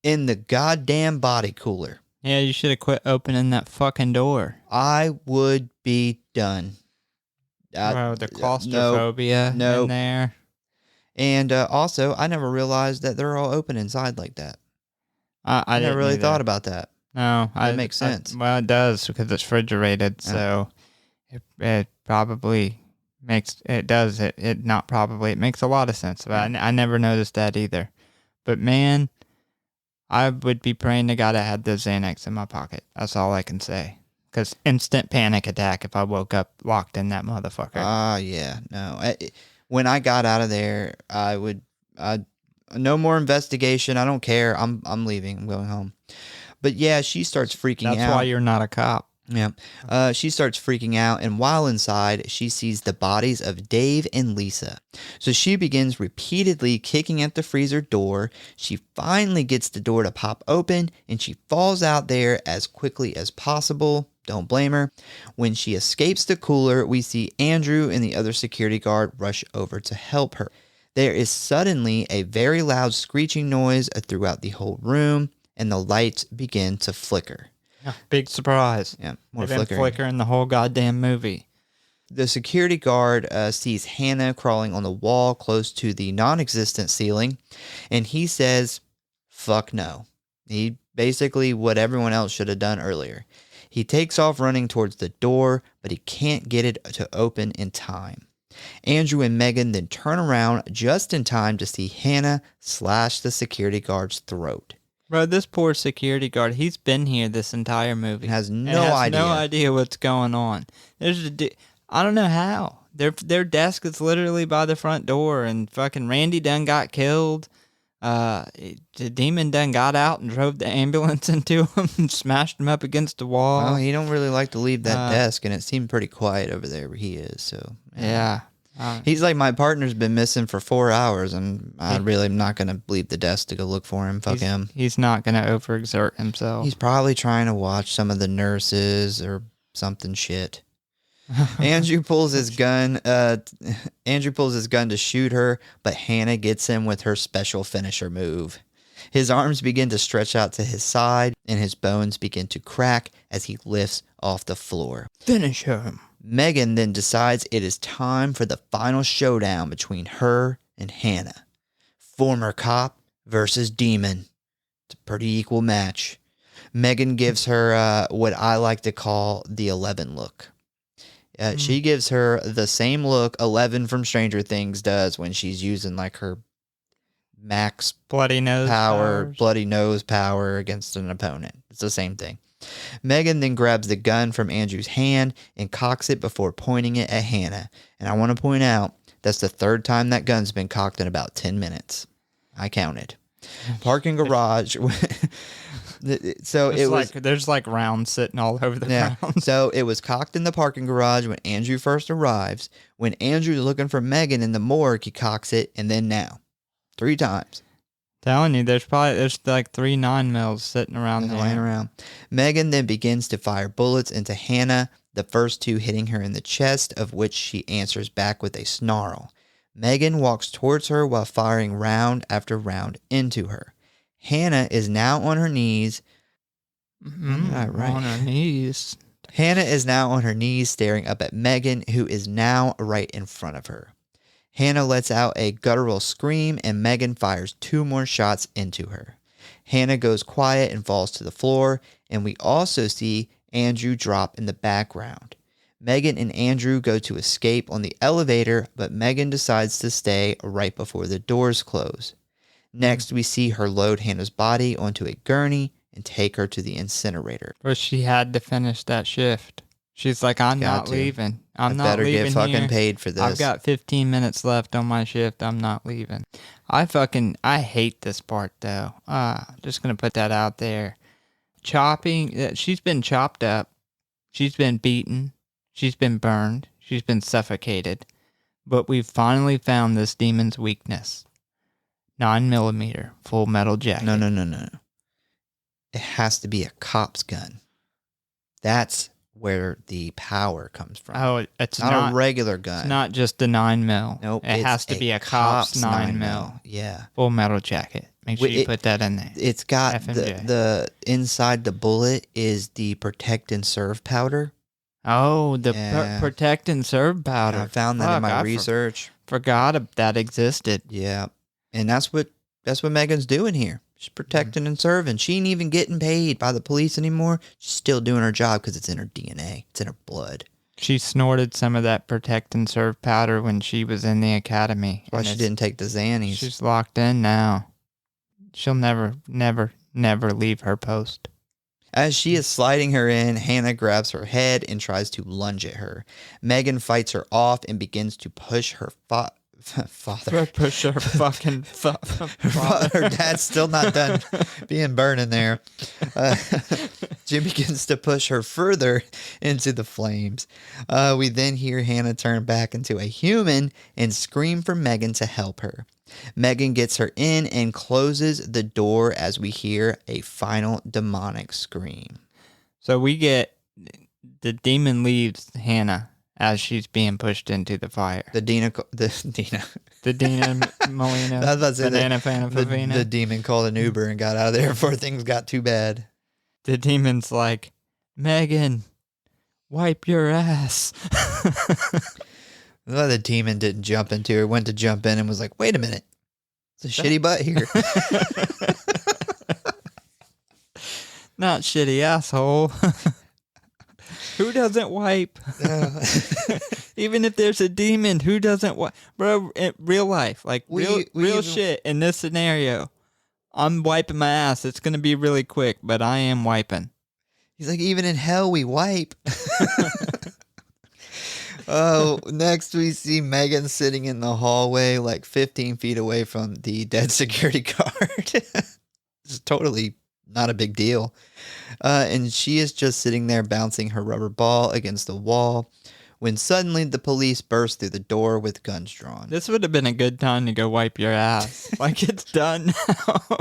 In the goddamn body cooler. Yeah, you should have quit opening that fucking door. I would be done. Bro, the claustrophobia in there. And also, I never realized that they're all open inside like that. I never really thought about that. No. That makes sense. Well, it does, because it's refrigerated, so it probably makes... It does. It not probably. It makes a lot of sense. But I never noticed that either. But man, I would be praying to God I had those Xanax in my pocket. That's all I can say. Because instant panic attack if I woke up locked in that motherfucker. Yeah. No. When I got out of there, no more investigation. I don't care. I'm leaving. I'm going home. But yeah, she starts freaking out. That's why you're not a cop. Yeah. She starts freaking out, and while inside, she sees the bodies of Dave and Lisa. So she begins repeatedly kicking at the freezer door. She finally gets the door to pop open, and she falls out there as quickly as possible. Don't blame her. When she escapes the cooler, we see Andrew and the other security guard rush over to help her. There is suddenly a very loud screeching noise throughout the whole room, and the lights begin to flicker. Big surprise. Yeah, more They've flickering. been flickering the whole goddamn movie. The security guard sees Hanna crawling on the wall close to the non-existent ceiling, and he says, fuck no. He basically what everyone else should have done earlier. He takes off running towards the door, but he can't get it to open in time. Andrew and Megan then turn around just in time to see Hanna slash the security guard's throat. Bro, this poor security guard, he's been here this entire movie. Has no idea what's going on. I don't know how. Their desk is literally by the front door, and fucking Randy done got killed. The demon done got out and drove the ambulance into him and smashed him up against the wall. Well, he don't really like to leave that desk, and it seemed pretty quiet over there where he is. So yeah. He's like, my partner's been missing for 4 hours, and I really am not going to leave the desk to go look for him. Fuck him. He's not going to overexert himself. He's probably trying to watch some of the nurses or something shit. Andrew pulls his gun. Andrew pulls his gun to shoot her, but Hanna gets him with her special finisher move. His arms begin to stretch out to his side, and his bones begin to crack as he lifts off the floor. Finish him. Megan then decides it is time for the final showdown between her and Hanna. Former cop versus demon. It's a pretty equal match. Megan gives her what I like to call the 11 look. She gives her the same look 11 from Stranger Things does when she's using like her max bloody nose power against an opponent. It's the same thing. Megan then grabs the gun from Andrew's hand and cocks it before pointing it at Hanna. And I want to point out that's the third time that gun's been cocked in about 10 minutes. I counted. Parking garage. So it was there's like rounds sitting all over the ground. So it was cocked in the parking garage when Andrew first arrives. When Andrew's looking for Megan in the morgue, he cocks it, and then now. 3 times. Telling you, there's like 3 9mm sitting around there. Laying around. Megan then begins to fire bullets into Hanna, the first 2 hitting her in the chest, of which she answers back with a snarl. Megan walks towards her while firing round after round into her. Hanna is now on her knees. Right. On her knees. Hanna is now on her knees staring up at Megan, who is now right in front of her. Hanna lets out a guttural scream, and Megan fires 2 more shots into her. Hanna goes quiet and falls to the floor, and we also see Andrew drop in the background. Megan and Andrew go to escape on the elevator, but Megan decides to stay right before the doors close. Next, we see her load Hanna's body onto a gurney and take her to the incinerator. But she had to finish that shift. She's like, I'm not leaving. I'm not better leaving get fucking here. paid for this. I've got 15 minutes left on my shift. I'm not leaving. I hate this part, though. Just going to put that out there. Chopping. She's been chopped up. She's been beaten. She's been burned. She's been suffocated. But we've finally found this demon's weakness. 9mm full metal jacket. No. It has to be a cop's gun. That's where the power comes from. Oh, it's not a regular gun. It's not just the 9mm. Nope. It has to be a cop's 9mm. Yeah. Full metal jacket. Make sure you put that in there. It's got the inside the bullet is the protect and serve powder. Oh, the protect and serve powder. I found that in my research. Forgot that existed. Yeah. And that's what Megan's doing here. She's protecting and serving. She ain't even getting paid by the police anymore. She's still doing her job because it's in her DNA. It's in her blood. She snorted some of that protect and serve powder when she was in the academy. That's why she didn't take the Xannies. She's locked in now. She'll never leave her post. As she is sliding her in, Hanna grabs her head and tries to lunge at her. Megan fights her off and begins to push her father. Push her fucking father. Her dad's still not done being burned in there. She begins to push her further into the flames. We then hear Hanna turn back into a human and scream for Megan to help her. Megan gets her in and closes the door as we hear a final demonic scream. So we get the demon leaves Hanna as she's being pushed into the fire. The Dina Molina. I was about to say the demon called an Uber and got out of there before things got too bad. The demon's like, Megan, wipe your ass. Well, the demon didn't jump into her, went to jump in and was like, wait a minute. It's a shitty butt here. Not shitty asshole. Who doesn't wipe? Even if there's a demon, who doesn't wipe? Bro, in real life, like real shit in this scenario, I'm wiping my ass. It's going to be really quick, but I am wiping. He's like, even in hell, we wipe. Oh, next we see Megan sitting in the hallway like 15 feet away from the dead security guard. It's totally not a big deal. And she is just sitting there bouncing her rubber ball against the wall when suddenly the police burst through the door with guns drawn. This would have been a good time to go wipe your ass. Like, it's done now.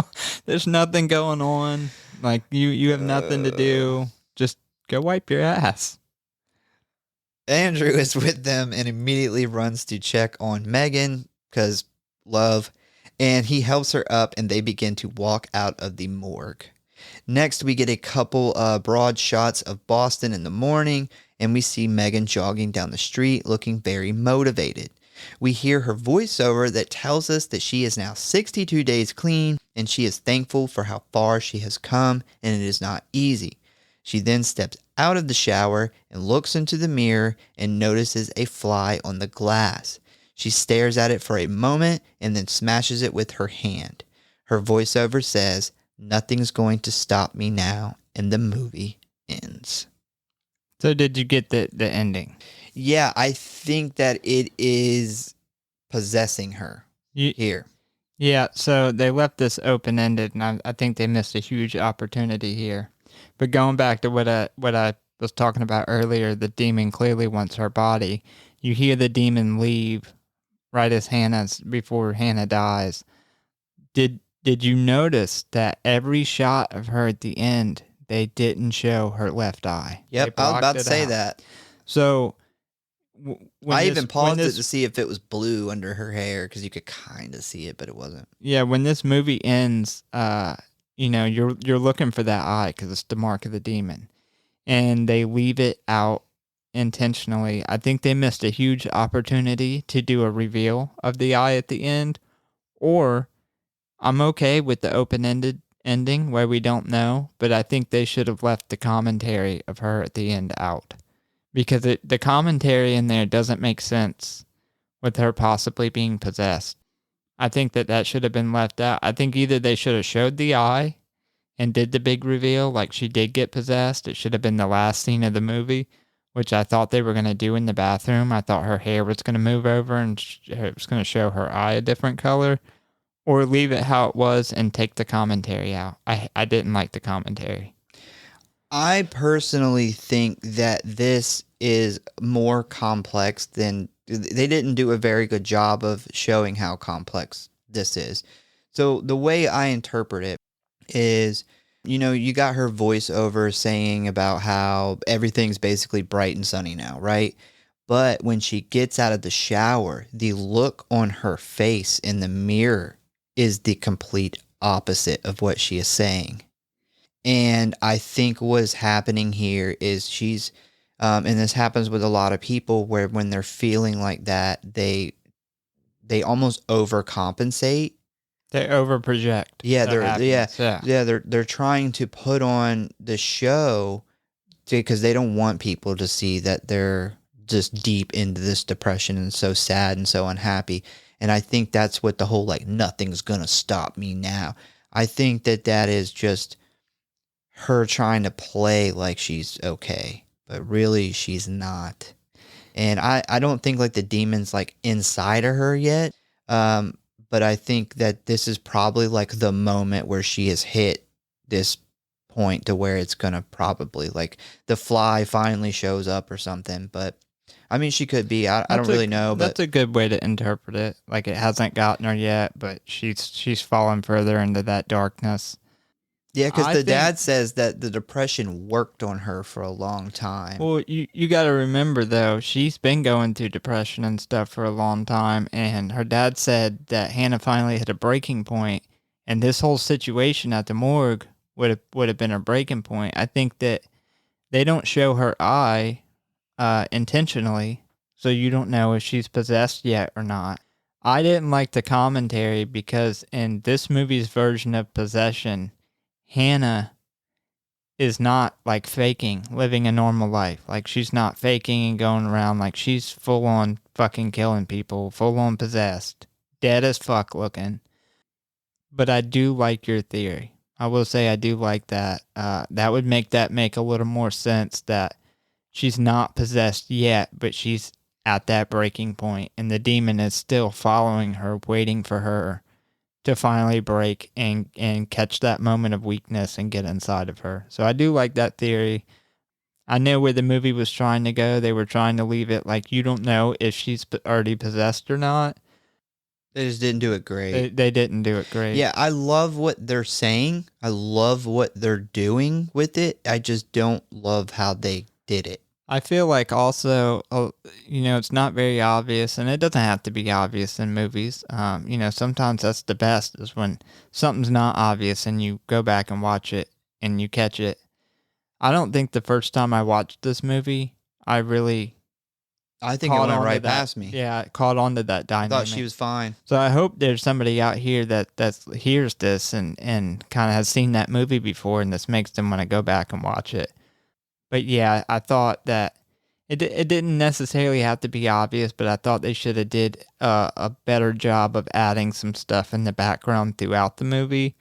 There's nothing going on. Like, you have nothing to do. Just go wipe your ass. Andrew is with them and immediately runs to check on Megan because love, and he helps her up and they begin to walk out of the morgue. Next, we get a couple broad shots of Boston in the morning, and we see Megan jogging down the street looking very motivated. We hear her voiceover that tells us that she is now 62 days clean, and she is thankful for how far she has come, and it is not easy. She then steps out of the shower and looks into the mirror and notices a fly on the glass. She stares at it for a moment and then smashes it with her hand. Her voiceover says, "Nothing's going to stop me now," and the movie ends. So did you get the ending? Yeah, I think that it is possessing her here. Yeah, so they left this open-ended, and I think they missed a huge opportunity here. But going back to what I was talking about earlier, the demon clearly wants her body. You hear the demon leave right as before Hannah dies. Did you notice that every shot of her at the end, they didn't show her left eye? Yep, I was about to say that. So I even paused it to see if it was blue under her hair because you could kind of see it, but it wasn't. Yeah, when this movie ends, you're looking for that eye because it's the mark of the demon, and they leave it out intentionally. I think they missed a huge opportunity to do a reveal of the eye at the end, or I'm okay with the open-ended ending where we don't know, but I think they should have left the commentary of her at the end out. Because the commentary in there doesn't make sense with her possibly being possessed. I think that should have been left out. I think either they should have showed the eye and did the big reveal like she did get possessed. It should have been the last scene of the movie, which I thought they were going to do in the bathroom. I thought her hair was going to move over and it was going to show her eye a different color. Or leave it how it was and take the commentary out. I didn't like the commentary. I personally think that this is more complex than... They didn't do a very good job of showing how complex this is. So the way I interpret it is, you got her voiceover saying about how everything's basically bright and sunny now, right? But when she gets out of the shower, the look on her face in the mirror is the complete opposite of what she is saying. And I think what's happening here is she's, and this happens with a lot of people where when they're feeling like that, they almost overcompensate. They overproject. Yeah, they're trying to put on the show because they don't want people to see that they're just deep into this depression and so sad and so unhappy. And I think that's what the whole like nothing's gonna stop me now. I think that is just her trying to play like she's okay, but really she's not. And I don't think like the demon's like inside of her yet. But I think that this is probably like the moment where she has hit this point to where it's gonna probably like the fly finally shows up or something. But I mean, she could be. I don't really know. But that's a good way to interpret it. Like it hasn't gotten her yet, but she's fallen further into that darkness. Yeah, because the dad says that the depression worked on her for a long time. Well, you got to remember, though, she's been going through depression and stuff for a long time, and her dad said that Hannah finally hit a breaking point, and this whole situation at the morgue would have been a breaking point. I think that they don't show her eye intentionally, so you don't know if she's possessed yet or not. I didn't like the commentary because in this movie's version of Possession, Hannah is not like faking living a normal life. Like she's not faking and going around like she's full on fucking killing people, full on possessed, dead as fuck looking. But I do like your theory. I will say I do like that. That would make a little more sense that she's not possessed yet, but she's at that breaking point and the demon is still following her, waiting for her to finally break and catch that moment of weakness and get inside of her. So I do like that theory. I know where the movie was trying to go. They were trying to leave it like you don't know if she's already possessed or not. They just didn't do it great. They didn't do it great. Yeah, I love what they're saying. I love what they're doing with it. I just don't love how they did it. I feel like also, it's not very obvious, and it doesn't have to be obvious in movies. Sometimes that's the best is when something's not obvious and you go back and watch it and you catch it. I don't think the first time I watched this movie, I think it went right past me. Yeah, it caught on to that dynamic. I thought she was fine. So I hope there's somebody out here that hears this and kind of has seen that movie before, and this makes them want to go back and watch it. But yeah, I thought that it didn't necessarily have to be obvious, but I thought they should have did a better job of adding some stuff in the background throughout the movie,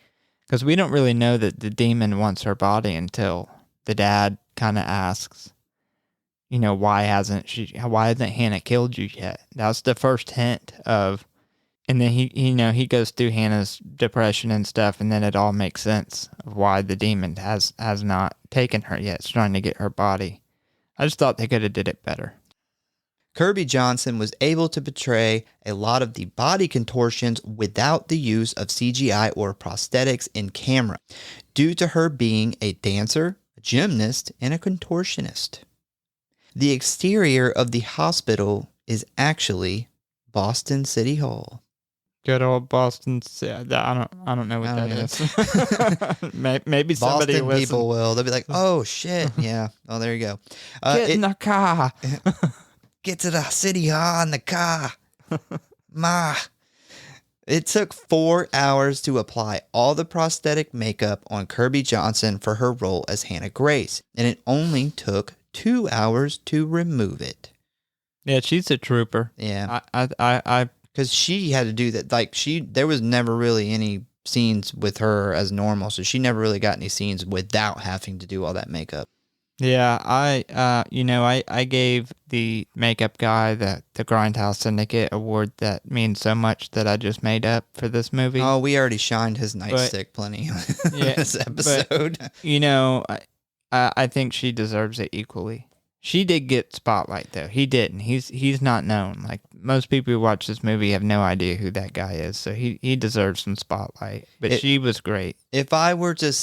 because we don't really know that the demon wants her body until the dad kind of asks, why hasn't Hannah killed you yet? That's the first hint of, and then he goes through Hannah's depression and stuff, and then it all makes sense of why the demon has not taken her yet. It's trying to get her body. I just thought they could have did it better. Kirby Johnson was able to portray a lot of the body contortions without the use of CGI or prosthetics in camera, due to her being a dancer, a gymnast, and a contortionist. The exterior of the hospital is actually Boston City Hall. Good old Boston. I don't know what that is. Maybe somebody Boston people will. They'll be like, "Oh shit, yeah. Oh, there you go. Get in the car. Get to the city hall in the car, ma." It took 4 hours to apply all the prosthetic makeup on Kirby Johnson for her role as Hanna Grace, and it only took 2 hours to remove it. Yeah, she's a trooper. Yeah, I because she had to do that. Like there was never really any scenes with her as normal, so she never really got any scenes without having to do all that makeup. Yeah, I gave the makeup guy the Grindhouse Syndicate award that means so much that I just made up for this movie. Oh, we already shined his nightstick plenty in this episode. But, I think she deserves it equally. She did get spotlight though. He didn't. He's not known. Like most people who watch this movie have no idea who that guy is. So he deserves some spotlight. But she was great. If I were to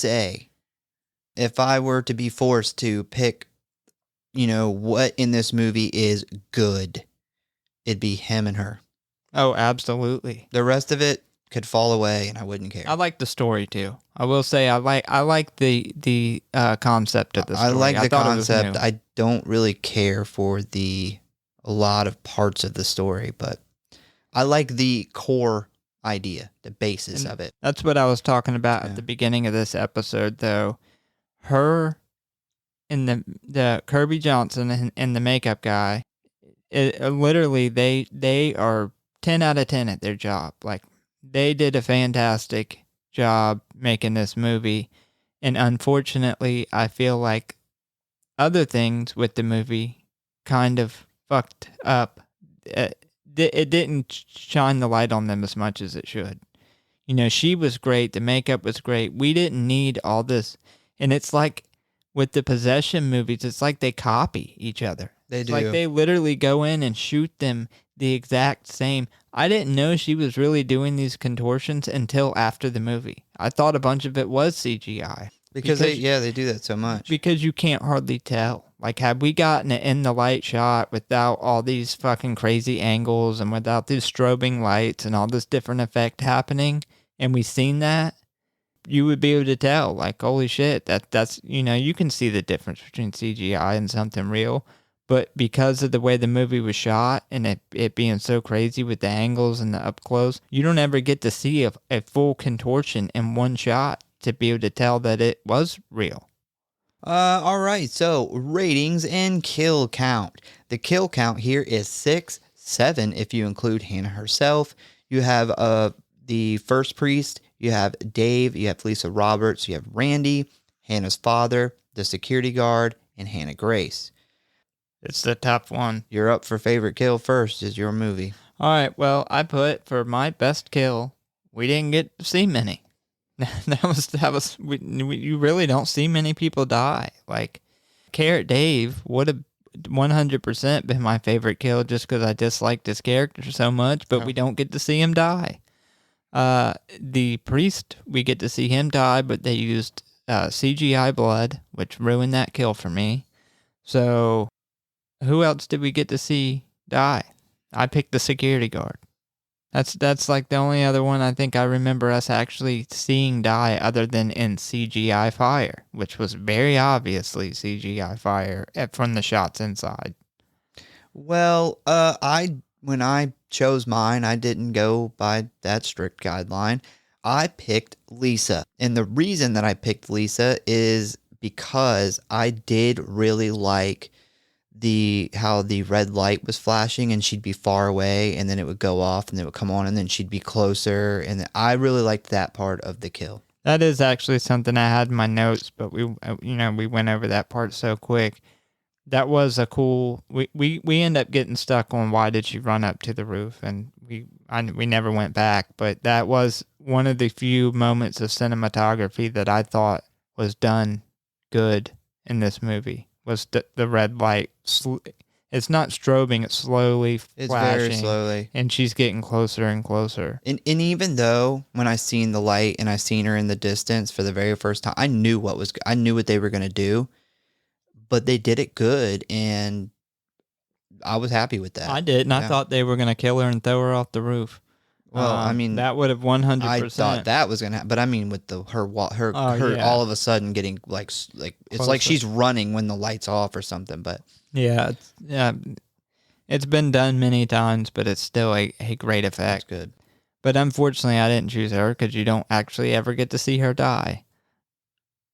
be forced to pick, what in this movie is good, it'd be him and her. Oh, absolutely. The rest of it could fall away and I wouldn't care. I like the story too. I will say I like the concept of the story. I like the concept. I don't really care for a lot of parts of the story, but I like the core idea, the basis of it. That's what I was talking about at the beginning of this episode, though. Her and the Kirby Johnson and the makeup guy, literally they are 10 out of 10 at their job. Like they did a fantastic job making this movie, and unfortunately I feel like other things with the movie kind of fucked up. It didn't shine the light on them as much as it should. She was great, the makeup was great, we didn't need all this. And it's like with the Possession movies, it's like they copy each other. They do. Like they literally go in and shoot them the exact same. I didn't know she was really doing these contortions until after the movie. I thought a bunch of it was CGI. Because they do that so much. Because you can't hardly tell. Like, had we gotten it in the light shot without all these fucking crazy angles and without these strobing lights and all this different effect happening, and we seen that, you would be able to tell, like, holy shit, that's you can see the difference between CGI and something real. But because of the way the movie was shot and it being so crazy with the angles and the up close, you don't ever get to see a full contortion in one shot to be able to tell that it was real. All right, so ratings and kill count. The kill count here is 6, 7 if you include Hannah herself. You have the first priest, you have Dave, you have Lisa Roberts, you have Randy, Hannah's father, the security guard, and Hanna Grace. It's the top one. You're up for favorite kill first, is your movie. All right, well, I put for my best kill, we didn't get to see many. You really don't see many people die. Like, Carrot Dave would have 100% been my favorite kill just because I disliked his character so much, but we don't get to see him die. The priest, we get to see him die, but they used CGI blood, which ruined that kill for me. So who else did we get to see die? I picked the security guard. That's like the only other one I think I remember us actually seeing die other than in CGI fire, which was very obviously CGI fire from the shots inside. Well, when I chose mine, I didn't go by that strict guideline. I picked Lisa. And the reason that I picked Lisa is because I did really like how the red light was flashing and she'd be far away and then it would go off and then it would come on and then she'd be closer, and I really liked that part of the kill. That is actually something I had in my notes, but we went over that part so quick. That was a cool. We end up getting stuck on why did she run up to the roof, and we never went back. But that was one of the few moments of cinematography that I thought was done good in this movie. Was the red light? It's not strobing; it's slowly flashing. It's very slowly, and she's getting closer and closer. And even though when I seen the light and I seen her in the distance for the very first time, I knew what they were gonna do. But they did it good, and I was happy with that. I did, and I thought they were going to kill her and throw her off the roof. Well, I mean, that would have 100%. I thought that was going to happen, but I mean, with her all of a sudden getting like it's like she's running when the light's off or something. But yeah, it's been done many times, but it's still a great effect. That's good. But unfortunately, I didn't choose her because you don't actually ever get to see her die.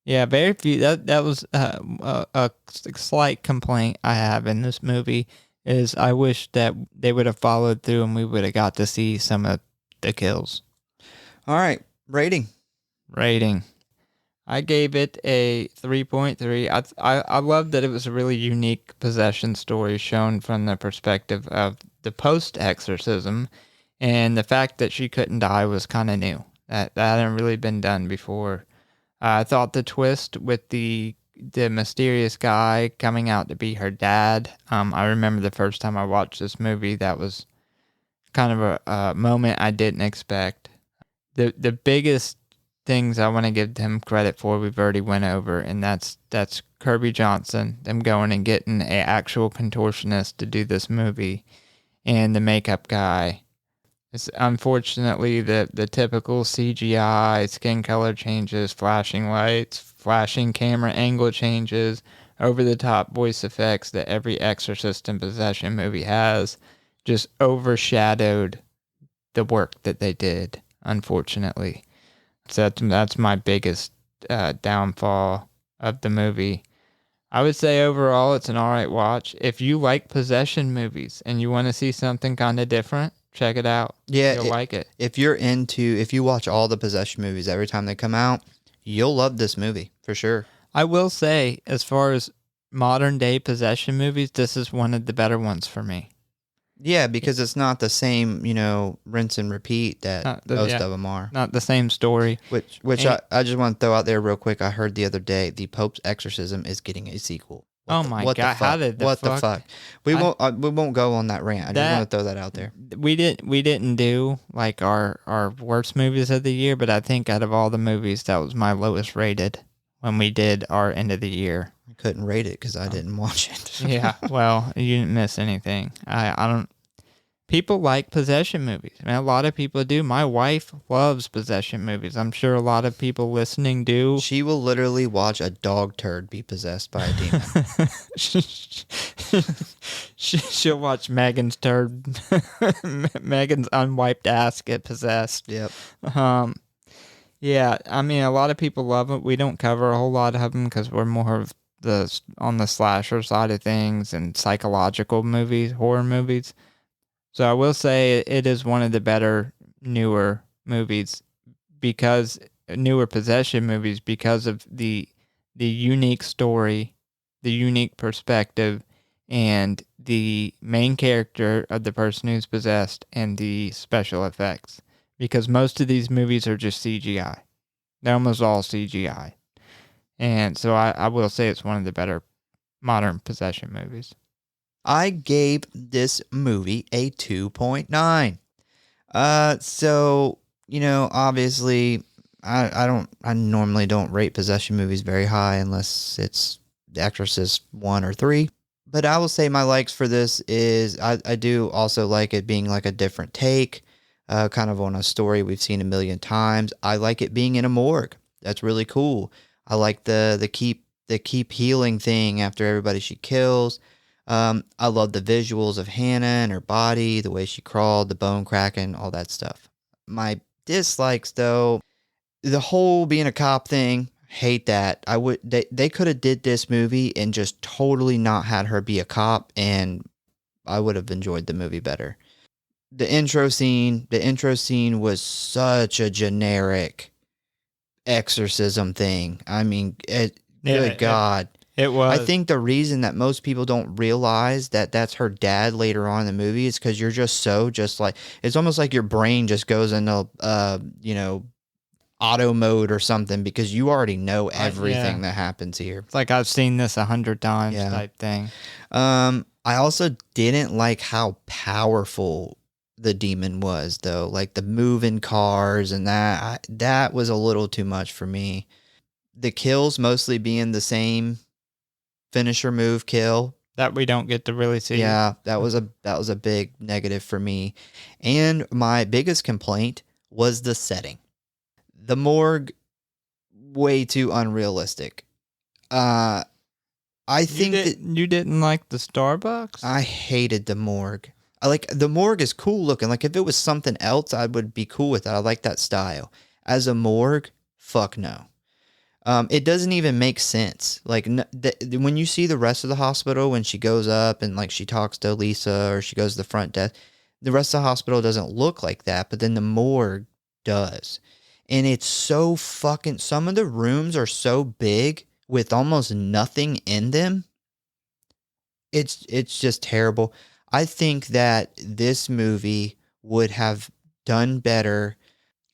Yeah, very few. That was a slight complaint I have in this movie is I wish that they would have followed through and we would have got to see some of the kills. All right, rating. I gave it a 3.3. I love that it was a really unique possession story shown from the perspective of the post-exorcism, and the fact that she couldn't die was kind of new. That hadn't really been done before. I thought the twist with the mysterious guy coming out to be her dad. I remember the first time I watched this movie, that was kind of a moment I didn't expect. The biggest things I want to give him credit for, we've already went over, and that's Kirby Johnson, them going and getting an actual contortionist to do this movie, and the makeup guy. It's unfortunately the typical CGI, skin color changes, flashing lights, flashing camera angle changes, over-the-top voice effects that every Exorcist and Possession movie has, just overshadowed the work that they did, unfortunately. So that's my biggest downfall of the movie. I would say overall it's an alright watch. If you like Possession movies and you want to see something kind of different, check it out. Yeah, you'll like it. If you watch all the Possession movies every time they come out, you'll love this movie for sure. I will say, as far as modern day Possession movies, this is one of the better ones for me. Yeah, because it's not the same, rinse and repeat that most of them are. Not the same story. Which I just want to throw out there real quick. I heard the other day the Pope's Exorcism is getting a sequel. What God! How did the fuck? We won't go on that rant. I just want to throw that out there. We didn't do like our worst movies of the year, but I think out of all the movies, that was my lowest rated when we did our end of the year. I couldn't rate it because I didn't watch it. Yeah, well, you didn't miss anything. I don't. People like Possession movies. I mean, a lot of people do. My wife loves Possession movies. I'm sure a lot of people listening do. She will literally watch a dog turd be possessed by a demon. She'll watch Megan's turd, Megan's unwiped ass get possessed. Yep. Yeah, I mean, a lot of people love it. We don't cover a whole lot of them because we're more of on the slasher side of things and psychological movies, horror movies. So I will say it is one of the better newer movies, because newer Possession movies, because of the unique story, the unique perspective, and the main character of the person who's possessed and the special effects. Because most of these movies are just CGI. They're almost all CGI. And so I will say it's one of the better modern Possession movies. I gave this movie a 2.9. So, obviously, I normally don't rate Possession movies very high unless it's The Exorcist 1 or 3. But I will say my likes for this is I do also like it being like a different take, kind of on a story we've seen a million times. I like it being in a morgue. That's really cool. I like the keep healing thing after everybody she kills. I love the visuals of Hannah and her body, the way she crawled, the bone cracking, all that stuff. My dislikes, though, the whole being a cop thing, hate that. They could have did this movie and just totally not had her be a cop, and I would have enjoyed the movie better. The intro scene was such a generic exorcism thing. I mean, good God. It was. I think the reason that most people don't realize that that's her dad later on in the movie is because you're just like, it's almost like your brain just goes into, auto mode or something because you already know everything that happens here. It's like I've seen this 100 times type thing. I also didn't like how powerful the demon was, though. Like the moving cars and that was a little too much for me. The kills mostly being the same finisher move kill that we don't get to really see. Yeah, that was a big negative for me. And my biggest complaint was the setting. The morgue, way too unrealistic. I think you didn't like the Starbucks? I hated the morgue. The morgue is cool looking. Like if it was something else, I would be cool with it. I like that style. As a morgue, fuck no. It doesn't even make sense. Like when you see the rest of the hospital, when she goes up and like she talks to Lisa or she goes to the front desk, the rest of the hospital doesn't look like that, but then the morgue does. And it's so fucking, some of the rooms are so big with almost nothing in them. It's just terrible. I think that this movie would have done better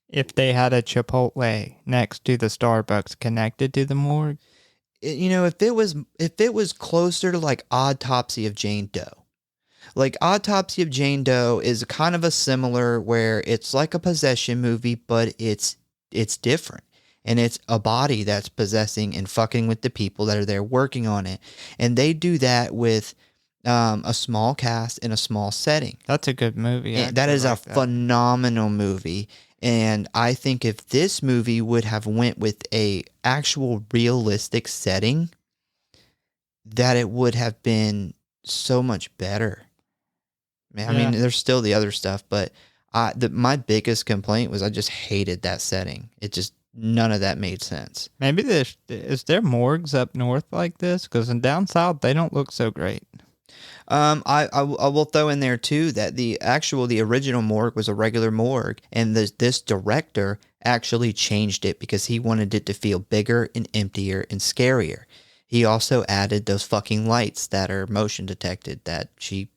if they had a Chipotle next to the Starbucks connected to the morgue. If it was closer to like Autopsy of Jane Doe. Like Autopsy of Jane Doe is kind of a similar where it's like a possession movie, but it's different. And it's a body that's possessing and fucking with the people that are there working on it. And they do that with a small cast in a small setting. That's a good movie. That is a phenomenal movie. And I think if this movie would have went with a actual realistic setting, that it would have been so much better. I mean, there's still the other stuff, but my biggest complaint was I just hated that setting. It just, none of that made sense. Maybe is there morgues up north like this? Because in down south, they don't look so great. I will throw in there too that the original morgue was a regular morgue, and this director actually changed it because he wanted it to feel bigger and emptier and scarier. He also added those fucking lights that are motion detected that she,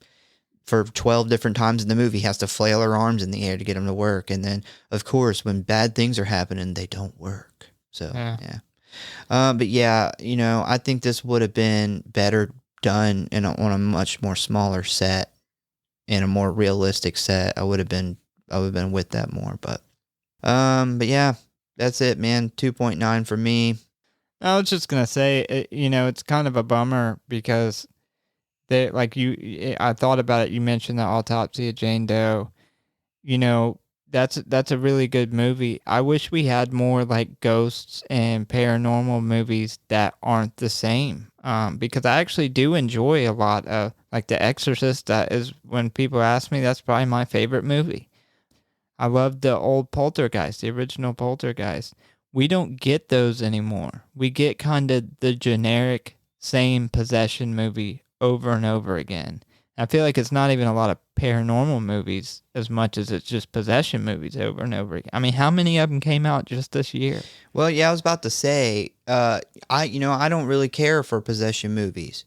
for 12 different times in the movie, has to flail her arms in the air to get them to work. And then, of course, when bad things are happening, they don't work. So, yeah. But yeah, I think this would have been better done on a much more smaller set, in a more realistic set. I would have been with that more, but yeah, that's it, man. 2.9 for me. I was just gonna say, it's kind of a bummer because I thought about it. You mentioned the Autopsy of Jane Doe. That's a really good movie. I wish we had more like ghosts and paranormal movies that aren't the same. Because I actually do enjoy a lot of like The Exorcist. That is, when people ask me, that's probably my favorite movie. I love the old Poltergeist, the original Poltergeist. We don't get those anymore. We get kind of the generic same possession movie over and over again. I feel like it's not even a lot of paranormal movies as much as it's just possession movies over and over again. I mean, how many of them came out just this year? Well, yeah, I was about to say, I don't really care for possession movies,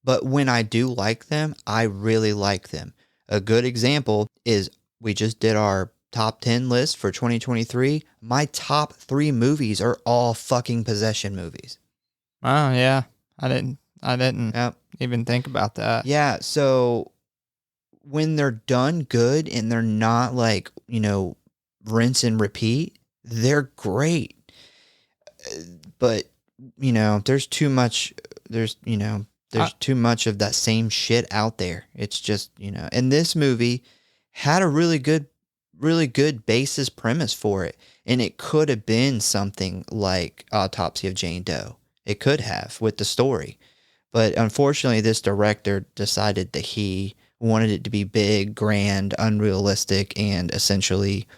but when I do like them, I really like them. A good example is we just did our top 10 list for 2023. My top 3 movies are all fucking possession movies. Oh, yeah. I didn't even think about that. Yeah, so when they're done good and they're not like, rinse and repeat, they're great. But, there's too much, There's too much of that same shit out there. It's just, and this movie had a really good basis premise for it. And it could have been something like Autopsy of Jane Doe. It could have with the story. But unfortunately, this director decided that he wanted it to be big, grand, unrealistic, and essentially,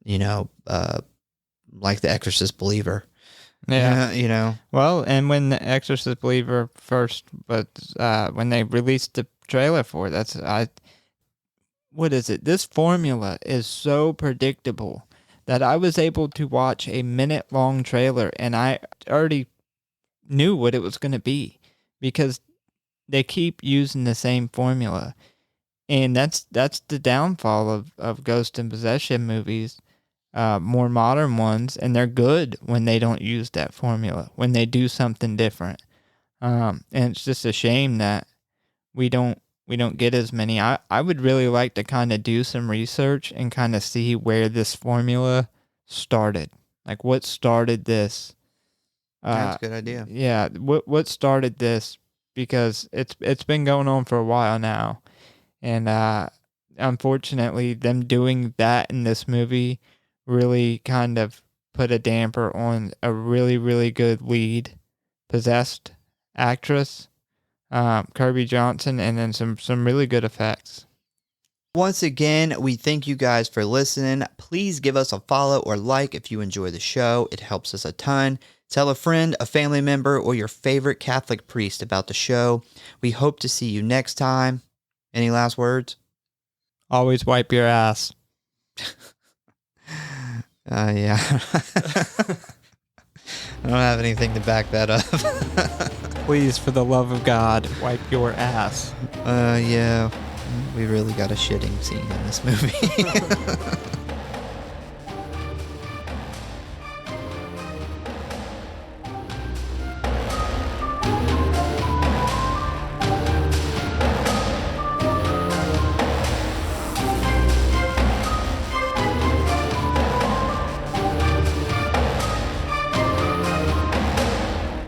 like The Exorcist Believer. Yeah. Well, and when The Exorcist Believer first, but when they released the trailer for it, what is it? This formula is so predictable that I was able to watch a minute-long trailer and I already knew what it was going to be because they keep using the same formula. And that's the downfall of Ghost and Possession movies, more modern ones, and they're good when they don't use that formula, when they do something different. And it's just a shame that we don't get as many. I would really like to kind of do some research and kind of see where this formula started. Like what started this? That's a good idea. Yeah, what started this? Because it's been going on for a while now. And unfortunately, them doing that in this movie really kind of put a damper on a really, really good lead possessed actress, Kirby Johnson, and then some really good effects. Once again, we thank you guys for listening. Please give us a follow or like if you enjoy the show. It helps us a ton. Tell a friend, a family member, or your favorite Catholic priest about the show. We hope to see you next time. Any last words? Always wipe your ass. Yeah. I don't have anything to back that up. Please, for the love of God, wipe your ass. Yeah. We really got a shitting scene in this movie.